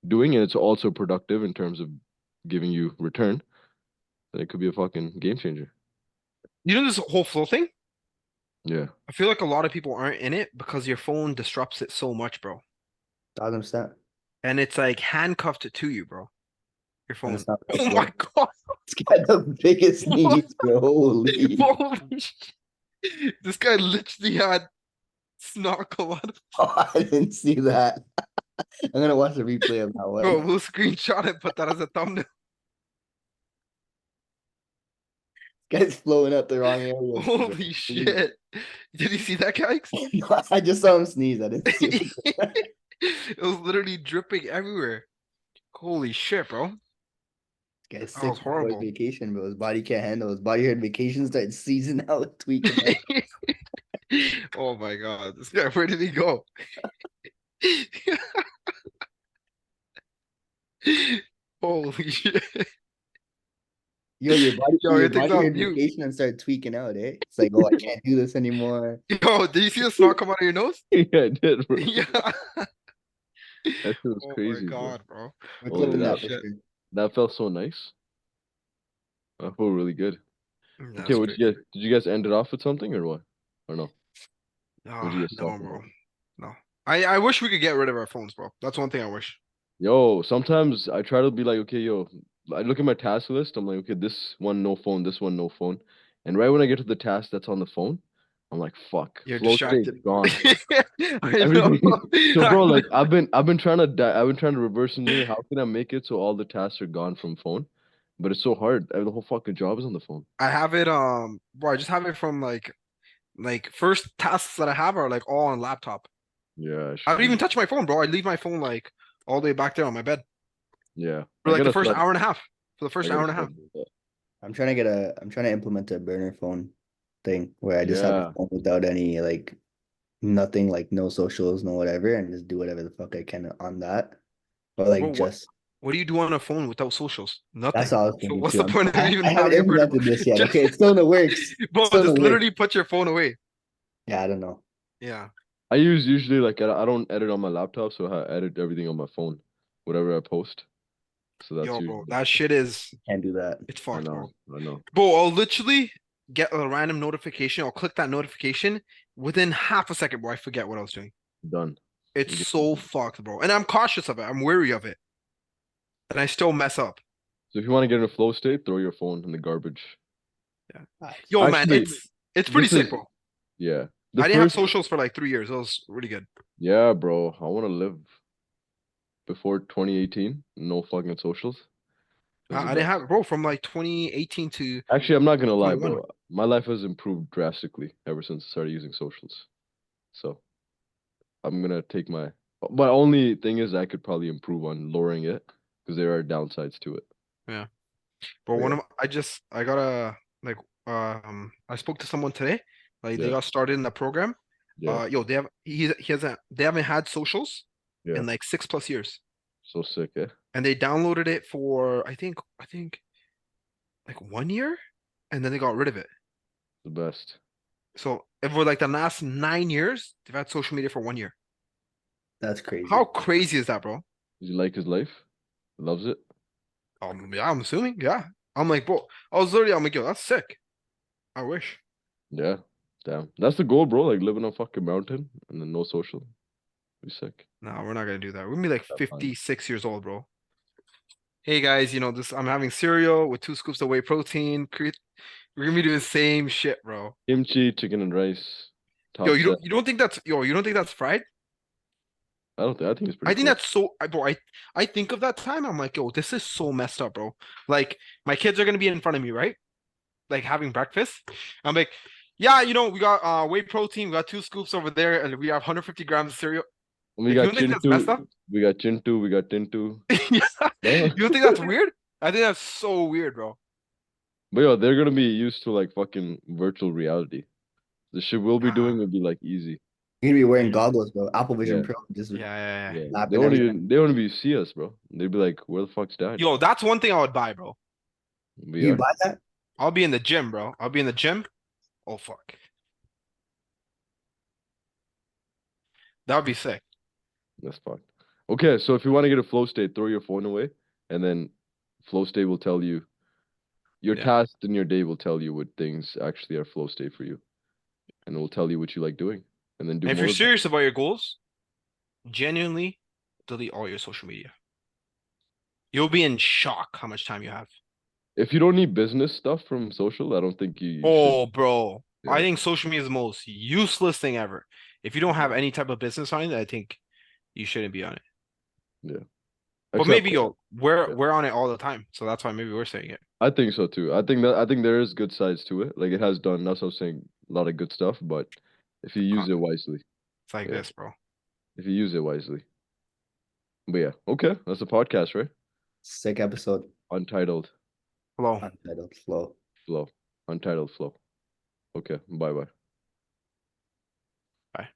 B: doing, and it's also productive in terms of giving you return, then it could be a fucking game changer.
A: You know this whole flow thing?
B: Yeah.
A: I feel like a lot of people aren't in it because your phone disrupts it so much, bro.
C: 1,000%.
A: And it's like handcuffed to you, bro. Your
C: And
A: phone.
C: it's not
A: Oh
C: flow.
A: my God.
C: It's got the biggest knees, bro. Holy.
A: Holy shit. This guy literally had snorkel on.
C: Oh, I didn't see that. I'm gonna watch the replay of that
A: Bro,
C: one.
A: we'll screenshot it, put that as a thumbnail.
C: Guy's flowing up the wrong areas. bro.
A: Holy shit. Did you see that, guys?
C: No, I just saw him sneeze. I didn't see him.
A: It was literally dripping everywhere. Holy shit, bro.
C: Guy's
A: That was
C: sick before his
A: horrible.
C: vacation, bro. His body can't handle. His body heard vacation started seizing out, tweaking out.
A: Oh my God. This guy, where did he go? Holy shit.
C: Yo,
A: Yo, your
C: your
A: thing's
C: body
A: on
C: heard
A: mute.
C: vacation and started tweaking out, eh? It's like, oh, I can't do this anymore.
A: Yo, did you see the snot come out of your nose?
B: Yeah, I did, bro.
A: Yeah.
B: That shit was
A: Oh my
B: crazy, bro.
A: God, bro.
C: We're
B: Holy
C: clipping
A: Holy
C: that for
A: shit.
C: sure.
B: that felt so nice. I feel really good. Okay,
A: That's
B: what
A: crazy.
B: did you guys end it off with something or what? Or no? What'd you guys
A: No,
B: talk
A: bro.
B: about?
A: No. I wish we could get rid of our phones, bro. That's one thing I wish.
B: Yo, sometimes I try to be like, okay, yo, I look at my task list. I'm like, okay, this one no phone, this one no phone. And right when I get to the task that's on the phone, I'm like, fuck,
A: You're
B: flow state
A: distracted.
B: gone.
A: I know.
B: Everything. So,
A: I
B: bro,
A: know.
B: like I've been trying to I've been trying to reverse engineer. How can I make it so all the tasks are gone from phone? But it's so hard. The whole fucking job is on the phone.
A: I have it bro, I just have it from like first tasks that I have are like all on laptop.
B: Yeah, I
A: I
B: should
A: don't
B: do
A: even
B: that.
A: touch my phone, bro. I leave my phone like all the way back there on my bed
B: Yeah,
A: for like the first hour and a half. For the
B: I
A: first hour
B: gotta
A: and a half.
B: start doing that.
C: I'm trying to implement a burner phone thing where I just have a
B: Yeah,
C: phone without any like nothing, like no socials, no whatever, and just do whatever the fuck I can on that. Or
A: Bro,
C: like
A: what
C: just
A: what do you do on a phone without socials?
C: that's
A: Nothing.
C: all I was
A: So
C: thinking
A: what's
C: too.
A: the point of even
C: I haven't
A: having a burner phone?
C: implemented this yet.
A: Just,
C: Okay, it's still in the works.
A: bro,
C: Still in the
A: just
C: works.
A: literally put your phone away.
C: Yeah, I don't know.
A: Yeah.
B: I use usually like I don't edit on my laptop, so I edit everything on my phone, whatever I post. So that's
A: Yo, bro,
B: usually
A: that shit is
C: Can't do that.
A: it's
B: I
A: fucked, bro.
B: know, I know.
A: Bro, I'll literally get a random notification. I'll click that notification within half a second, bro. I forget what I was doing.
B: Done.
A: It's
B: You get
A: so fucked, bro. And I'm cautious of it. I'm wary of it. And I still mess up.
B: So if you want to get in a flow state, throw your phone in the garbage.
A: Yeah.
C: Facts.
A: Yo, man,
B: Actually,
A: it's pretty
B: this
A: sick,
B: is
A: bro.
B: yeah. The
A: I didn't have
B: first
A: socials for like 3 years. It was really good.
B: yeah, bro. I want to live before 2018. No fucking socials. It was the
A: I didn't
B: best.
A: have it, bro, from like 2018 to
B: Actually, I'm not gonna lie,
A: 21.
B: bro. My life has improved drastically ever since I started using socials. So I'm gonna take my only thing is I could probably improve on lowering it because there are downsides to it.
A: Yeah. But
C: Yeah.
A: I got a like I spoke to someone today. Like they
B: Yeah.
A: got started in the program.
B: Yeah.
A: Yo, they haven't had socials
B: Yeah.
A: in like 6+ years.
B: So sick, eh?
A: And they downloaded it for I think like 1 year, and then they got rid of it.
B: The best.
A: So if for like the last 9 years, they've had social media for 1 year.
C: That's crazy.
A: How crazy is that, bro?
B: Does he like his life? Loves it?
A: Yeah, I'm assuming. Yeah. I'm like, bro, I'm like, yo, that's sick. I wish.
B: Yeah. Damn. That's the goal, bro. Like living on a fucking mountain and then no social. Be sick.
A: No, we're not gonna do that. We're gonna be like
B: Have fun.
A: 56 years old, bro. Hey guys, this I'm having cereal with 2 scoops of whey protein. We're gonna be doing the same shit, bro.
B: Kimchi, chicken and rice.
A: Yo,
B: Top set.
A: you don't think that's fried?
B: I think it's
A: I
B: pretty
A: think
B: cool.
A: that's so bro, I think of that time, I'm like, yo, this is so messed up, bro. Like my kids are gonna be in front of me, right? Like having breakfast. I'm like, yeah, we got whey protein, we got 2 scoops over there, and we have 150 grams of cereal.
B: We
A: Like, you
B: got
A: don't think that's messed up?
B: Chintu, we got Chintu, we got Tintu.
A: Yeah.
B: No.
A: You don't think that's weird? I think that's so weird, bro.
B: But yo, they're gonna be used to like fucking virtual reality. The shit we'll be doing
A: Ah,
B: will be like easy.
C: You're gonna be wearing
A: yeah,
C: goggles, bro. Apple Vision
B: Yeah.
C: Pro, just
A: yeah.
B: Yeah.
C: lapping everything.
B: They won't even see us, bro. They'd be like, where the fuck's dad?
A: Yo, that's one thing I would buy, bro.
B: We
C: You
B: are.
C: buy that?
A: I'll be in the gym, bro. I'll be in the gym. Oh fuck. That would be sick.
B: That's fucked. Okay, so if you want to get a flow state, throw your phone away, and then flow state will tell you your
A: Yeah.
B: tasks in your day will tell you what things actually are flow state for you. And it will tell you what you like doing. And then do
A: And if you're
B: more of that.
A: serious about your goals, genuinely delete all your social media. You'll be in shock how much time you have.
B: If you don't need business stuff from social, I don't think you should.
A: Oh, bro. I
B: Yeah.
A: think social media is the most useless thing ever. If you don't have any type of business on it, I think you shouldn't be on it.
B: Yeah.
A: But
B: Except
A: maybe
B: for
A: yo, we're
B: yeah.
A: we're on it all the time, so that's why maybe we're saying it.
B: I think so too. I think there is good sides to it. Like it has done, that's what I'm saying, a lot of good stuff, but if you use it wisely.
A: It's like
B: Yeah.
A: this, bro.
B: If you use it wisely. But yeah, okay. That's a podcast, right?
C: Sick episode.
B: Untitled
A: Hello.
C: Untitled Flow.
B: Flow. Untitled Flow. Okay. Bye bye.
A: Bye.